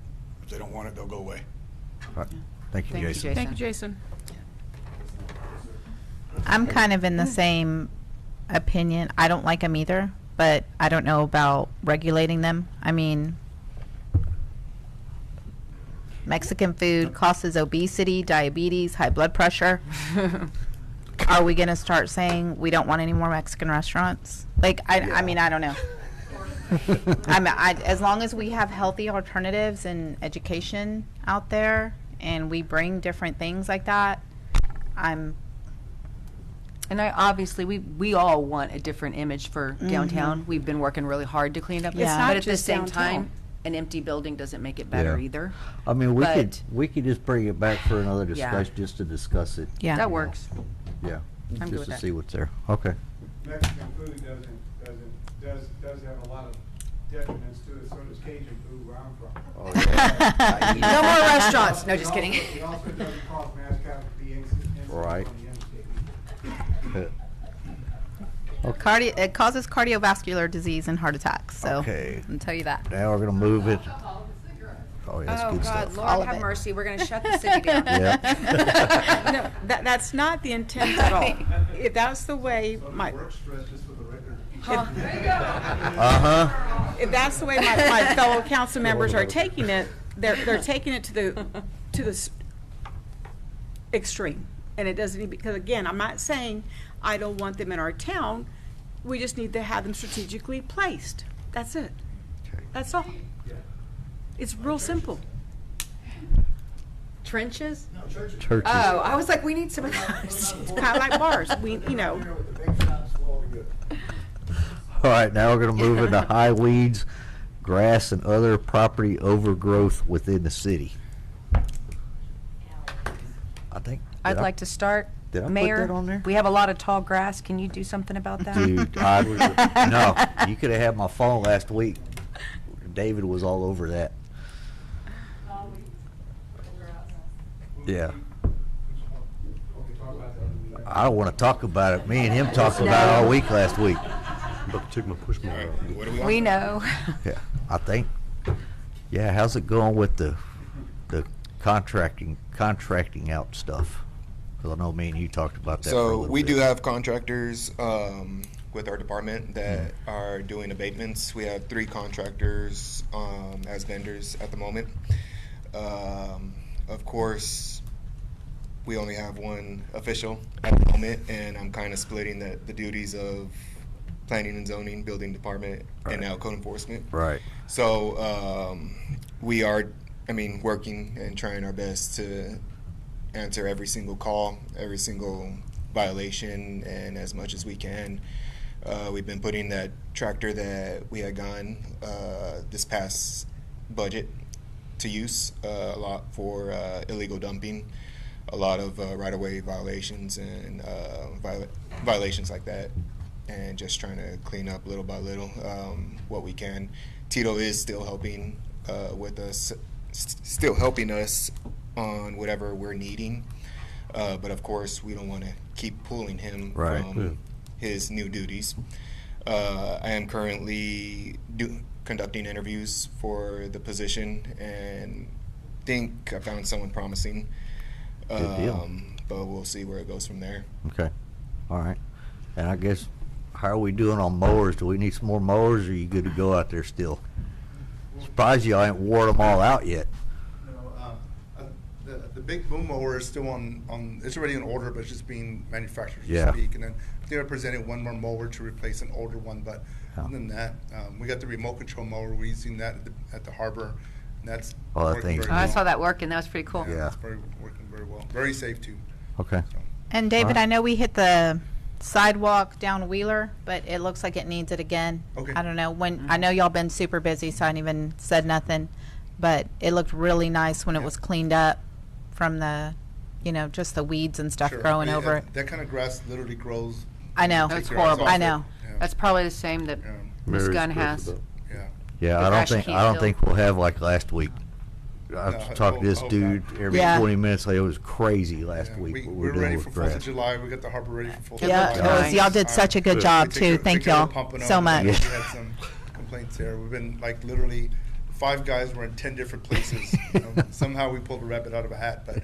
If they don't want it, they'll go away. Right. Thank you, Thank you, Jason. Jason. Thank you, Jason. I'm kind of in the same opinion. I don't like them either, but I don't know about regulating them. I mean, Mexican food causes obesity, diabetes, high blood pressure. Are we going to start saying we don't want any more Mexican restaurants? Like, I mean, I don't know. As long as we have healthy alternatives and education out there and we bring different things like that, And obviously, we all want a different image for downtown. We've been working really hard to clean it up. It's not But at the just same downtown. time, an empty building doesn't make it better Yeah. either. I mean, we could But- just bring it back for another Yeah. discussion, just to discuss it. Yeah. That works. Yeah, I'm good just with to that. see what's there. Okay. Mexican food does have a lot of detriments to it, so does Cajun food where I'm from. Oh, yeah. No more restaurants. No, just It kidding. It also doesn't cause mass casualty incidents Right. on the interstate. It causes cardiovascular disease and heart attacks. So Okay. I'll tell you that. Now we're gonna move it. Oh, yeah, that's good stuff. All Lord of have it. mercy. We're going to shut the city down. Yeah. No, that's not the intent at all. If that's the way my, Work stress, just for the record. Uh-huh. if that's the way my fellow council members are taking it, they're taking it to the extreme. And it doesn't, because again, I'm not saying I don't want them in our town. We just need to have them strategically placed. That's it. That's all. It's real simple. Trenches? Churches. Oh, I was like, we need some of those. It's kind of like bars. All right, now we're gonna move into high weeds, grass, and other property overgrowth within the city. I think. I'd like to start. Did I put Mayor, that on there? we have a lot of tall grass. Can you do something about that? Dude, no, you could have had my phone last week. David was all over that. Yeah. I don't want to talk about it. Me and him talked about it all week last week. Took my push mower out. What do we want? We know. Yeah, I think. Yeah, how's it going with the contracting out stuff? Because I know me and you talked about that. for a So little we bit. do have contractors with our department that are doing abatements. We have 3 contractors as vendors at the moment. Of course, we only have one official at the moment, and I'm kind of splitting the duties of planning and zoning, building department, and now code enforcement. Right. So we are, working and trying our best to answer every single call, every single violation, and as much as we can. We've been putting that tractor that we had gone this past budget to use a lot for illegal dumping, a lot of right-of-way violations and violations like that, and just trying to clean up little by little what we can. Tito is still helping with us, still helping us on whatever we're needing, but of course we don't want to keep pulling him Right. from his new duties. I am currently conducting interviews for the position and think I found someone promising. Good deal. But we'll see where it goes from there. Okay. All right. And I guess, how are we doing on mowers? Do we need some more mowers, or are you good to go out there still? Surprised you ain't wore them all out yet. The big boom mower is still on it's already in order, but it's just being manufactured, so Yeah. to speak. And then they are presenting one more mower to replace an older one. But other than that, we got the remote control mower. We're using that at the harbor. And that's Oh, that working thing's very I well. saw that working. That was pretty cool. Yeah, it's working very well. Very safe too. Okay. And David, All right. I know we hit the sidewalk down Wheeler, but it looks like it needs it again. Okay. I don't know when. I know y'all been super busy, so I didn't even said nothing. But it looked really nice when it was cleaned up from the, just the weeds and stuff Sure. growing Yeah, over it. That kind of grass literally grows. I know. Take That's your eyes horrible. off I it. know. Yeah. That's probably the same that Miss Gunn has. Yeah. Yeah, The I grass don't you think can't I don't kill. think we'll have like last week. I've No, talked to this hope dude not. every Yeah. 20 minutes. Like, it was crazy last Yeah, week. But we're dealing ready with for 4th grass. of July. We got the harbor ready for 4th Yeah, of it July. was, y'all did such a good job We too. took Thank care y'all of pumping so them. much. We had some complaints there. We've been like literally 5 guys were in 10 different places. Somehow we pulled a rabbit out of a hat, but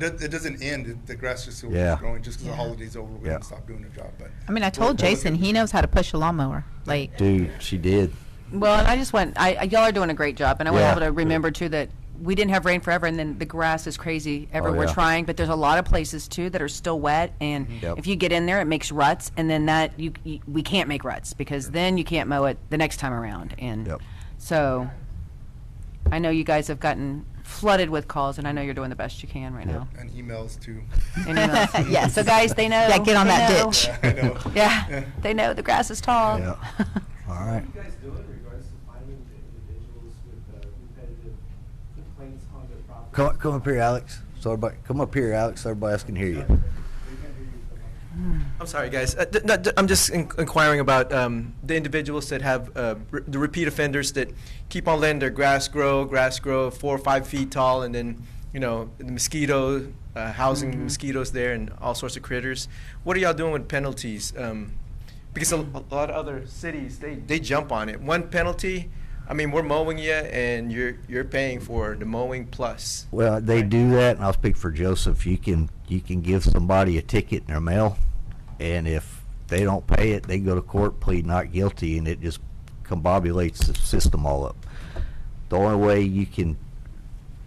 it doesn't end. The grass just still Yeah. growing. Just because Yeah. the holiday's over, we're Yeah. gonna stop doing the job. But I mean, I told Jason he knows how to push a lawnmower. Like, Dude, she did. Well, and I just went. Y'all are doing a great job, and I want Yeah. able to remember too that we didn't have rain forever, and then the grass is crazy everywhere. yeah. We're trying, but there's a lot of places too that are still wet, and Yep. if you get in there, it makes ruts, and then that we can't make ruts because then you can't mow it the next time around, and Yep. so I know you guys have gotten flooded with calls, and I know you're doing the best you can right now. and emails too. And emails. Yeah, so guys, they know. Yeah, get on they that know. ditch. Yeah, I know. Yeah, they know the grass is tall. Yeah. All right. What are you guys doing in regards to finding the individuals with repetitive complaints on their property? Come up here, Alex. So everybody, come up here, Alex. So everybody else can hear you. I'm sorry, guys. I'm just inquiring about the individuals that have the repeat offenders that keep on letting their grass grow 4 or 5 feet tall, and then the mosquito housing mosquitoes there and all sorts of critters. What are y'all doing with penalties? Because a lot of other cities they jump on it. One penalty, I mean, we're mowing you, and you're paying for the mowing plus. Well, they do that, and I'll speak for Joseph. You can give somebody a ticket in their mail, and if they don't pay it, they go to court, plead not guilty, and it just combobulates the system all up. The only way you can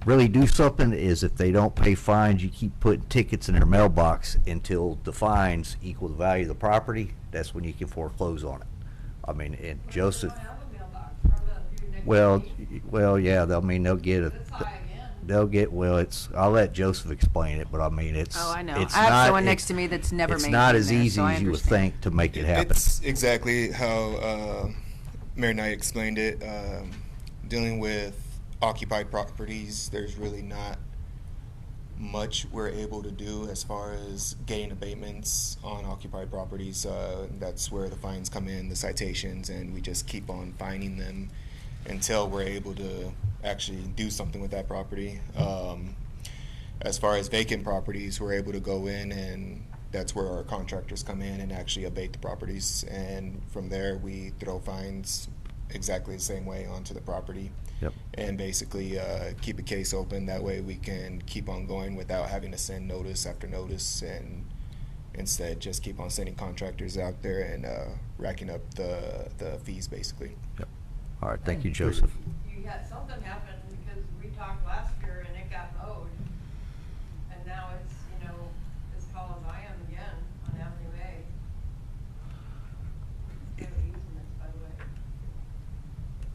really do something is if they don't pay fines, you keep putting tickets in their mailbox until the fines equal the value of the property. That's when you can foreclose on it. I mean, and Joseph. Well, yeah. I mean, they'll get I'll let Joseph explain it, but I mean, it's. Oh, I know. It's I have not, someone next to me that's never It's made not it in as there, easy so I as you would understand. think to make it happen. It's exactly how Mary Knight explained it. Dealing with occupied properties, there's really not much we're able to do as far as getting abatements on occupied properties. That's where the fines come in, the citations, and we just keep on fining them until we're able to actually do something with that property. As far as vacant properties, we're able to go in, and that's where our contractors come in and actually abate the properties, and from there we throw fines exactly the same way onto the property. Yep. And basically keep a case open. That way we can keep on going without having to send notice after notice, and instead just keep on sending contractors out there and racking up the fees basically. Yep. All right, thank you, Joseph. You had something happen because we talked last year and it got mowed. And now it's, as tall as I am again on Avenue A. They have easements, by the way.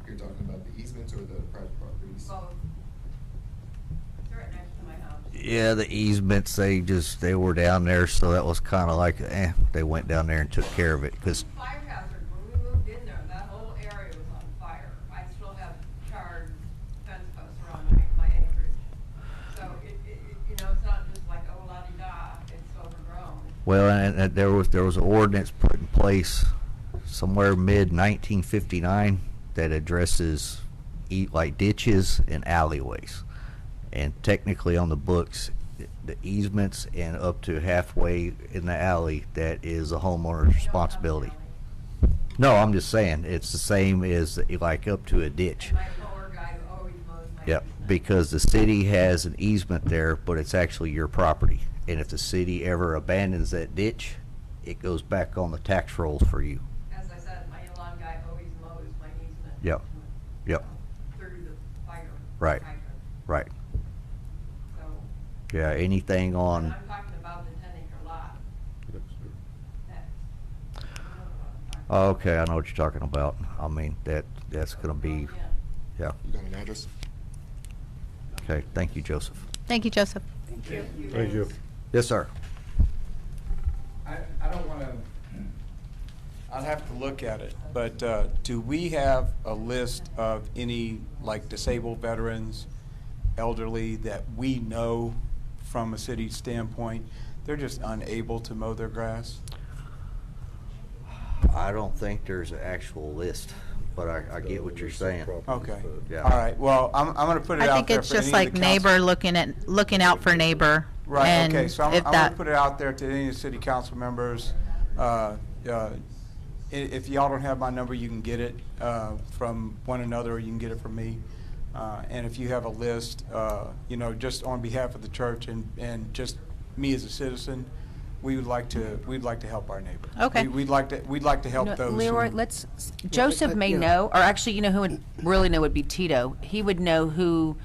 You're talking about the easements or the private properties? Both. It's right next to my house. Yeah, the easements, they were down there, so that was kind of like, they went down there and took care of it, because Fire hazard, when we moved in there, that whole area was on fire. I still have charred fence posts around my acreage. So it's not just like, oh, la-di-da, it's overgrown. well, and there was an ordinance put in place somewhere mid-1959 that addresses like ditches and alleyways. And technically on the books, the easements and up to halfway in the alley, that is a homeowner's responsibility. No, I'm just saying, it's the same as like up to a ditch. Yep, because the city has an easement there, but it's actually your property. And if the city ever abandons that ditch, it goes back on the tax rolls for you. As I said, my in-law guy always mows my easement. Yep, yep, Through the fire. right, right. So, Yeah, anything and on, I'm talking about the 10-acre lot. okay, I know what you're talking about. I mean, that's gonna be, yeah. You got an address? Okay, thank you, Joseph. Thank you, Joseph. Thank you. Yes, sir. I don't want to, I'll have to look at it, but do we have a list of any, like, disabled veterans, elderly, that we know from a city standpoint, they're just unable to mow their grass? I don't think there's an actual list, but I get what you're saying. Okay. Yeah. All right, well, I'm going to put it I out think there it's for just any of like the council- neighbor looking out for neighbor. Right, And okay, so I'm if going that- to put it out there to any of the city council members. If y'all don't have my number, you can get it from one another, or you can get it from me. And if you have a list, just on behalf of the church and just me as a citizen, we'd like to help our neighbor. Okay. We'd like to help those. Leroy, Joseph may know, or actually, you know who would really know would be Tito. He would know who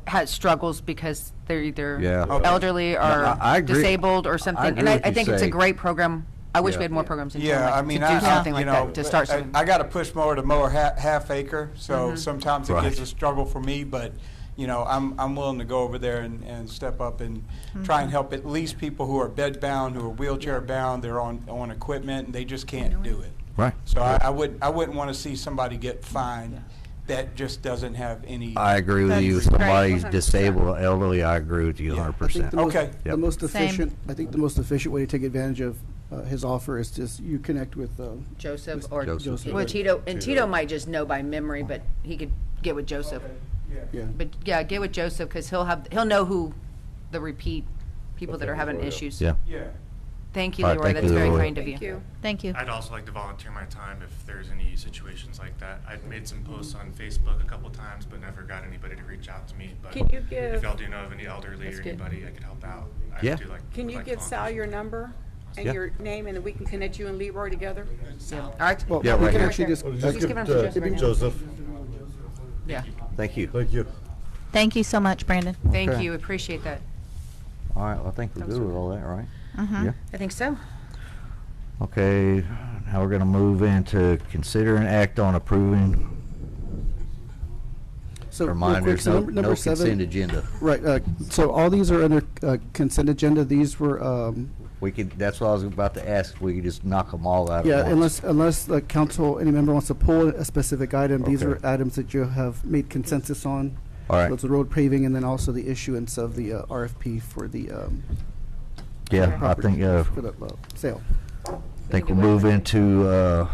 has struggles because they're either Yeah. elderly or I agree. disabled or something. agree And I with you think it's a say. great program. I wish Yeah. we had more programs in town, Yeah, like, I mean, to do something like that, to start something. I got a push mower to mow a half acre, so Mhm. sometimes it Right. gets a struggle for me, but, I'm willing to go over there and step up and try and help at least people who are bed bound, who are wheelchair bound, they're on equipment, and they just can't do it. Right. So I wouldn't want to see somebody get fined that just doesn't have any. I agree with you. If somebody's disabled or elderly, I agree with you 100%. Okay. The Yep. most Same. efficient, I think the most efficient way to take advantage of his offer is just you connect with Joseph with or Joseph. Well, Tito might just know by memory, but he could get with Joseph. Yeah. But yeah, get with Joseph because he'll know who the repeat people that are having issues. Yeah. Yeah. Thank you, All right, Leroy. thank That's you, very Leroy. kind of you. Thank you. I'd also like to volunteer my time if there's any situations like that. I've made some posts on Facebook a couple times, but never got anybody to reach out to me. But Can you give- if y'all do know of any elderly That's or good. anybody, I could help out. I Yeah. do like. Can you like give Sal your number and Yeah. your name, and then we can connect you and Leroy together? All right. Well, Yeah, we right can here. actually just Just give him to Joseph right now. Joseph. Yeah. Thank you. Thank you. Thank you so much, Brandon. Thank Okay. you. Appreciate that. All right, well, I think we're good with all that, right? Mhm. Yeah. I think so. Okay, now we're gonna move into consider and act on approving. So real Remind quick, there's so no number consent 7. agenda. Right, so all these are under consent agenda. These were, We could, that's what I was about to ask, if we could just knock them all out yeah, at once. unless the council, any member wants to pull a specific item, these are Okay. items that you have made consensus on. All right. So it's the road paving and then also the issuance of the RFP for the Yeah, I property, think, for the sale. I think we'll move into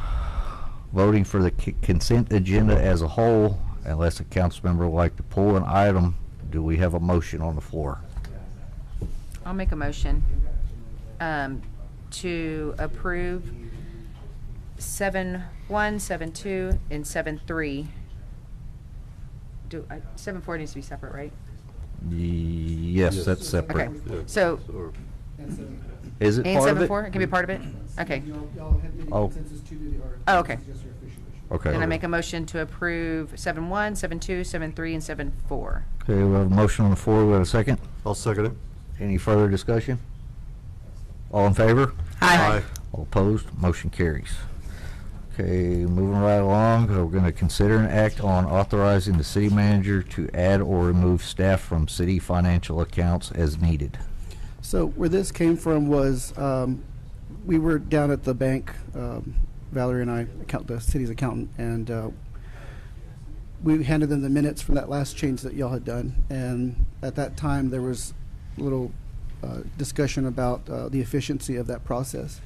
voting for the consent agenda as a whole, unless a council member would like to pull an item. Do we have a motion on the floor? I'll make a motion to approve 7-1, 7-2, and 7-3. 7-4 needs to be separate, right? Yes, that's separate. Okay. So, Is it and part of it? 7-4, it can be part of it? Okay. Y'all had made Oh. consensus to do the RFP. Oh, okay. This is just your official issue. Okay. Then I make a motion to approve 7-1, 7-2, 7-3, and 7-4. Okay, we have a motion on the floor. We have a second. I'll second it. Any further discussion? All in favor? Aye. All opposed? Motion carries. Okay, moving right along, we're going to consider an act on authorizing the city manager to add or remove staff from city financial accounts as needed. So where this came from was, we were down at the bank, Valerie and I, the city's accountant, and we handed them the minutes from that last change that y'all had done. And at that time, there was a little discussion about the efficiency of that process.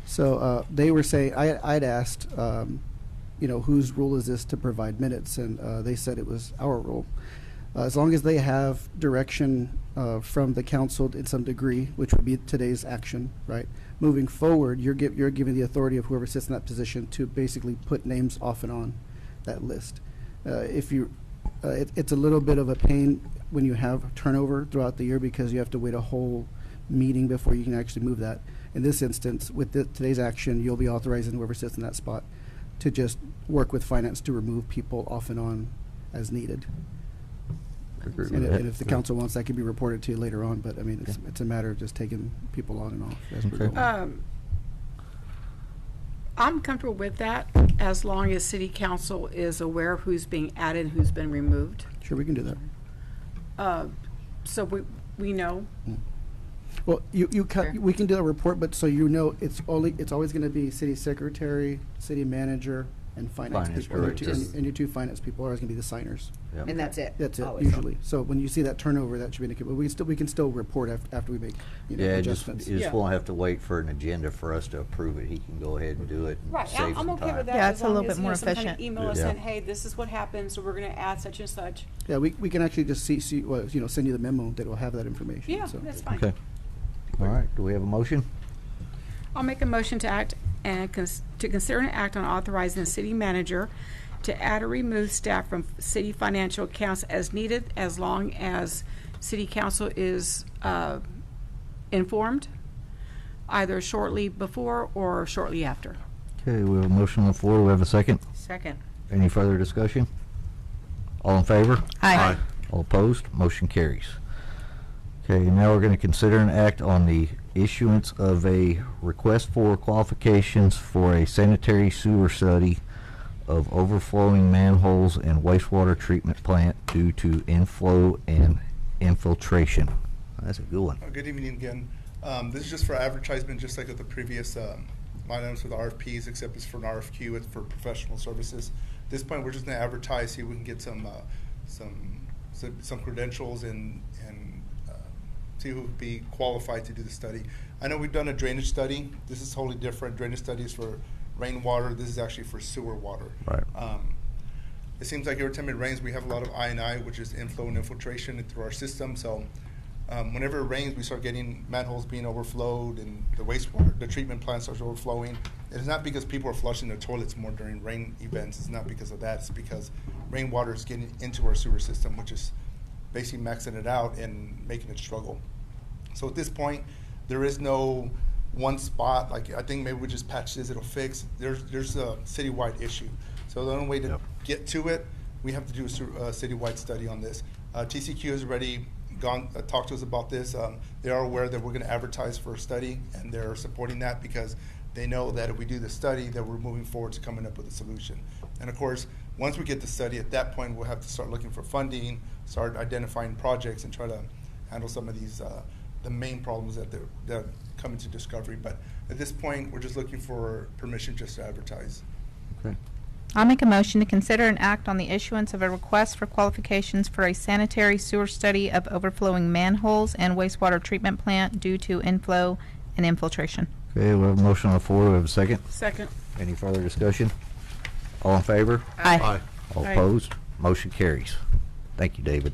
So they were saying, I'd asked, whose rule is this to provide minutes? And they said it was our rule. As long as they have direction from the council in some degree, which would be today's action, right? Moving forward, you're giving the authority of whoever sits in that position to basically put names off and on that list. It's a little bit of a pain when you have turnover throughout the year because you have to wait a whole meeting before you can actually move that. In this instance, with today's action, you'll be authorizing whoever sits in that spot to just work with finance to remove people off and on as needed. And if the council wants, that can be reported to you later on, but I mean, it's a matter of just taking people on and off as we go on. I'm comfortable with that as long as city council is aware of who's being added and who's been removed. Sure, we can do that. So we know. Well, we can do a report, but so you know, it's always going to be city secretary, city manager, and finance people. And your two finance people are always going to be the signers. Yep. And that's it. That's it, always. usually. So when you see that turnover, that should be indicated. But we can still report after we make adjustments. You just won't have to wait for an agenda for us to approve it. He can go ahead and do it. And Right, save I'm some okay time. with that. Yeah, as it's a long little as, bit more some kind of efficient. email us saying, hey, this is what happened, so we're going to add such and such. Yeah, we can actually just send you the memo that will have that information. Yeah, so. that's fine. Okay. All right. Do we have a motion? I'll make a motion to act and to consider and act on authorizing the city manager to add or remove staff from city financial accounts as needed, as long as city council is informed, either shortly before or shortly after. Okay, we have a motion on the floor. Do we have a second? Second. Any further discussion? All in favor? Aye. All opposed? Motion carries. Okay, now we're going to consider an act on the issuance of a request for qualifications for a sanitary sewer study of overflowing manholes and wastewater treatment plant due to inflow and infiltration. That's a good one. Good evening again. This is just for advertisement, just like with the previous line items with RFPs, except it's for an RFQ. It's for professional services. At this point, we're just going to advertise, see if we can get some credentials and see who would be qualified to do the study. I know we've done a drainage study. This is totally different. Drainage study is for rainwater. This is actually for sewer water. Right. It seems like every time it rains, we have a lot of I&I, which is inflow and infiltration through our system. So whenever it rains, we start getting manholes being overflowed and the wastewater, the treatment plant starts overflowing. It's not because people are flushing their toilets more during rain events. It's not because of that. It's because rainwater is getting into our sewer system, which is basically maxing it out and making it struggle. So at this point, there is no one spot, like I think maybe we just patch this, it'll fix. There's a citywide issue. So the only way to get to it, we have to do a citywide study on this. TCQ has already talked to us about this. They are aware that we're going to advertise for a study, and they're supporting that because they know that if we do the study, that we're moving forward to coming up with a solution. And of course, once we get the study, at that point, we'll have to start looking for funding, start identifying projects, and try to handle some of these the main problems that come into discovery. But at this point, we're just looking for permission just to advertise. Okay. I'll make a motion to consider and act on the issuance of a request for qualifications for a sanitary sewer study of overflowing manholes and wastewater treatment plant due to inflow and infiltration. Okay, we have a motion on the floor. Do we have a second? Second. Any further discussion? All in favor? Aye. All Aye. opposed? Motion carries. Thank you, David.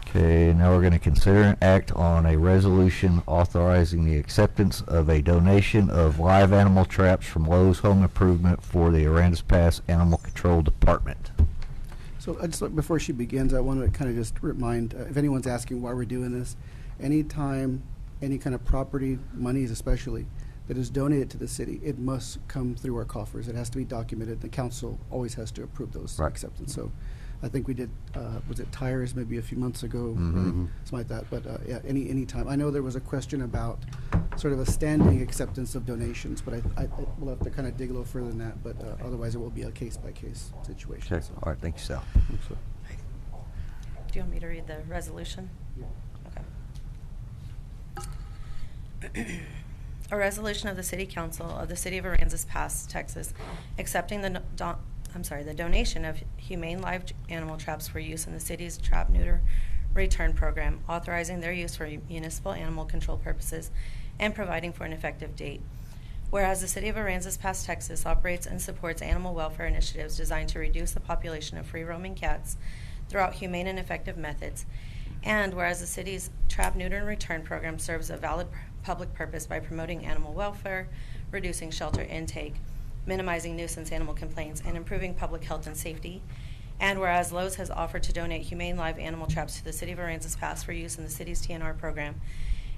Okay, now we're going to consider and act on a resolution authorizing the acceptance of a donation of live animal traps from Lowe's Home Improvement for the Aransas Pass Animal Control Department. So I just, before she begins, I want to kind of just remind, if anyone's asking why we're doing this, anytime any kind of property, monies especially, that is donated to the city, it must come through our coffers. It has to be documented. The council always has to approve those acceptance. So I think we did, was it tires maybe a few months ago, something like that. But yeah, any time. I know there was a question about sort of a standing acceptance of donations, but I will have to kind of dig a little further than that. But otherwise, it will be a case-by-case situation. Okay. So. All right. Thank you, Sal. Do you want me to read the resolution? Yeah. Okay. A resolution of the City Council of the City of Aransas Pass, Texas, accepting the donation of humane live animal traps for use in the city's trap neuter return program, authorizing their use for municipal animal control purposes, and providing for an effective date. Whereas the City of Aransas Pass, Texas operates and supports animal welfare initiatives designed to reduce the population of free-roaming cats throughout humane and effective methods. And whereas the city's trap, neuter, and return program serves a valid public purpose by promoting animal welfare, reducing shelter intake, minimizing nuisance animal complaints, and improving public health and safety. And whereas Lowe's has offered to donate humane live animal traps to the city of Aransas Pass for use in the city's TNR program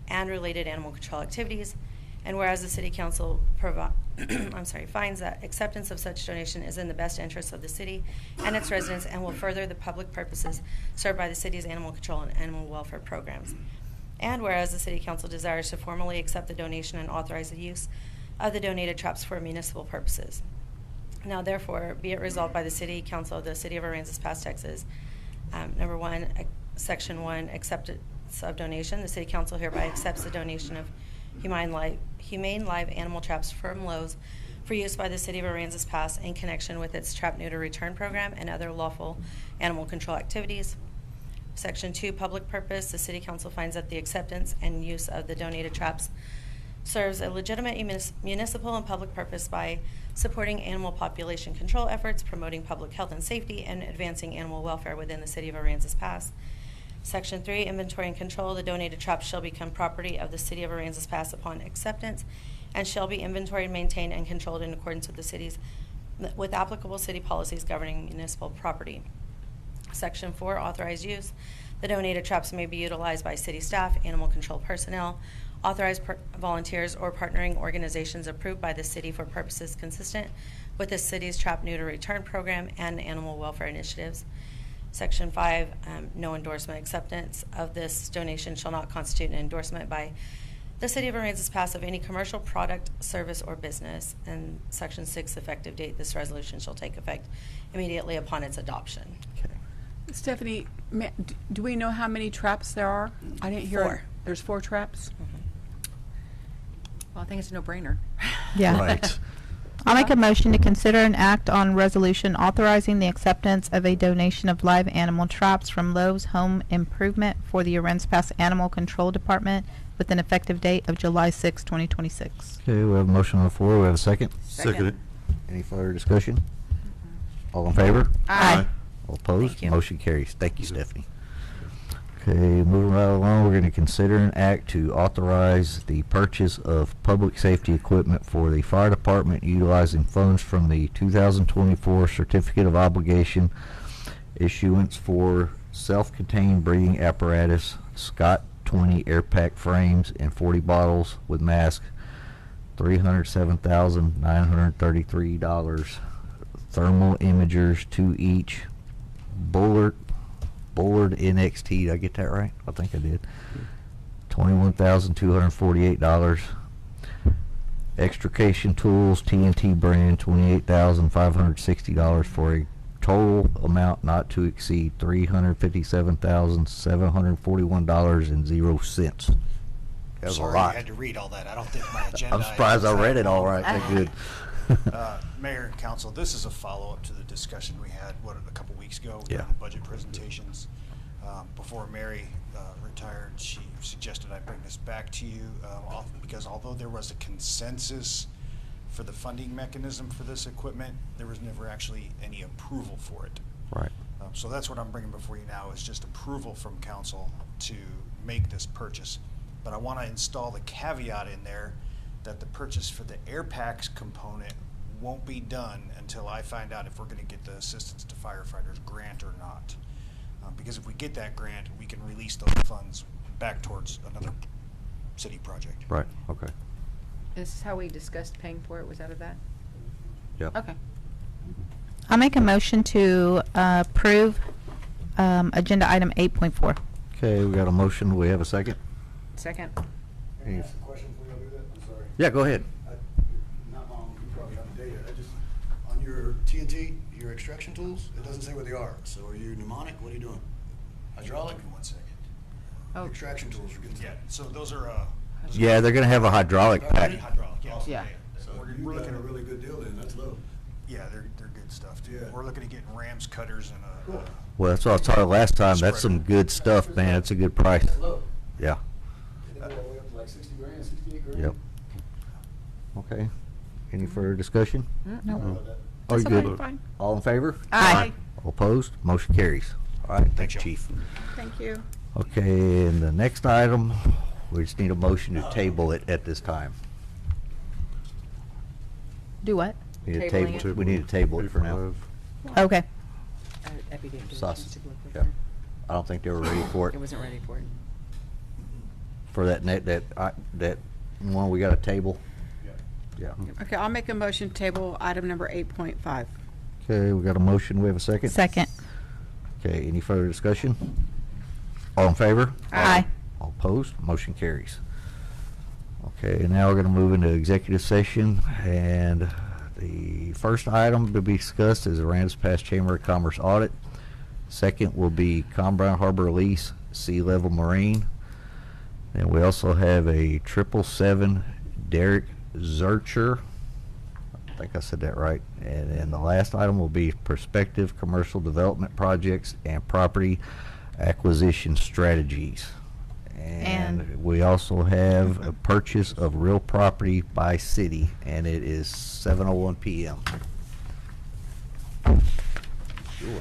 and related animal control activities. And whereas the City Council finds that acceptance of such donation is in the best interest of the city and its residents and will further the public purposes served by the city's animal control and animal welfare programs. And whereas the City Council desires to formally accept the donation and authorize the use of the donated traps for municipal purposes. Now therefore, be it resolved by the City Council of the City of Aransas Pass, Texas, number 1, Section 1, acceptance of donation. The City Council hereby accepts the donation of humane live animal traps from Lowe's for use by the City of Aransas Pass in connection with its trap, neuter, return program and other lawful animal control activities. Section 2, public purpose. The City Council finds that the acceptance and use of the donated traps serves a legitimate municipal and public purpose by supporting animal population control efforts, promoting public health and safety, and advancing animal welfare within the City of Aransas Pass. Section 3, inventory and control. The donated traps shall become property of the City of Aransas Pass upon acceptance and shall be inventoried, maintained, and controlled in accordance with applicable city policies governing municipal property. Section 4, authorized use. The donated traps may be utilized by city staff, animal control personnel, authorized volunteers, or partnering organizations approved by the city for purposes consistent with the city's trap, neuter, return program and animal welfare initiatives. Section 5, no endorsement. Acceptance of this donation shall not constitute an endorsement by the City of Aransas Pass of any commercial product, service, or business. And Section 6, effective date. This resolution shall take effect immediately upon its adoption. Stephanie, do we know how many traps there are? I didn't hear. 4. There's 4 traps? Well, I think it's a no-brainer. Yeah. Right. I'll make a motion to consider an act on resolution authorizing the acceptance of a donation of live animal traps from Lowe's Home Improvement for the Aransas Pass Animal Control Department with an effective date of July 6, 2026. Okay, we have a motion on the floor. We have a second. Second it. Any further discussion? All in favor? Aye. All opposed? Thank you. Motion carries. Thank you, Stephanie. Okay, moving right along, we're going to consider an act to authorize the purchase of public safety equipment for the fire department utilizing funds from the 2024 Certificate of Obligation issuance for self-contained breathing apparatus, Scott 20 air pack frames, and 40 bottles with masks, $307,933. Thermal imagers, 2 each. Bullard NXT, did I get that right? I think I did. $21,248. Extrication tools, TNT brand, $28,560 for a total amount not to exceed $357,741.00. That was a Sorry, lot. I had to read all that. I don't think my agenda. I'm surprised I items read that it all long. right. Thank good. Mayor and council, this is a follow-up to the discussion we had, a couple weeks ago Yeah. during the budget presentations. Before Mary retired, she suggested I bring this back to you because although there was a consensus for the funding mechanism for this equipment, there was never actually any approval for it. Right. So that's what I'm bringing before you now is just approval from council to make this purchase. But I want to install the caveat in there that the purchase for the air packs component won't be done until I find out if we're going to get the Assistance to Firefighters grant or not. Because if we get that grant, we can release those funds back towards another city project. Right, okay. This is how we discussed paying for it, was out of that? Yep. Okay. I'll make a motion to approve agenda item 8.4. Okay, we got a motion. We have a second? Second. Can I ask a question before y'all do that? I'm sorry. Yeah, go ahead. Not long, you probably have the data. On your TNT, your extraction tools, it doesn't say where they are. So are you mnemonic? What are you doing? Hydraulic? Give me 1 second. Oh. Extraction tools, we're getting to Yeah, that. so those are Yeah, they're going to have a hydraulic pack. hydraulic. Yeah. Yeah. So We're you looking got a at really good deal then, that's low. Yeah, they're good stuff too. Yeah. We're looking at getting Rams cutters and Cool. Well, that's what I was talking last time. That's some good stuff, man. It's a good price. That's low. Yeah. They go all the way up to like 60 grand, 68 grand. Yep. Okay. Any further discussion? No. About that. Oh, you That's okay, good? fine. All in favor? Aye. All opposed? Motion carries. All right, Thanks, thanks, Chief. Thank you. Okay, and the next item, we just need a motion to table it at this time. Do what? Need to Tabling table, it. we need to table it for now. Okay. Sausage, yeah. I don't think they were ready for it. It wasn't ready for it. For that that one we got a table. Yeah. Okay, I'll make a motion to table item number 8.5. Okay, we got a motion. We have a second? Second. Okay, any further discussion? All in favor? Aye. All opposed? Motion carries. Okay, now we're going to move into executive session, and the first item to be discussed is Aransas Pass Chamber of Commerce audit. Second will be Com Brown Harbor lease, Sea Level Marine. And we also have a 777 Derek Zurcher. I think I said that right. And then the last item will be prospective commercial development projects and property acquisition strategies. And we also have a purchase of real property by city, and it is 7:01 p.m. Sure.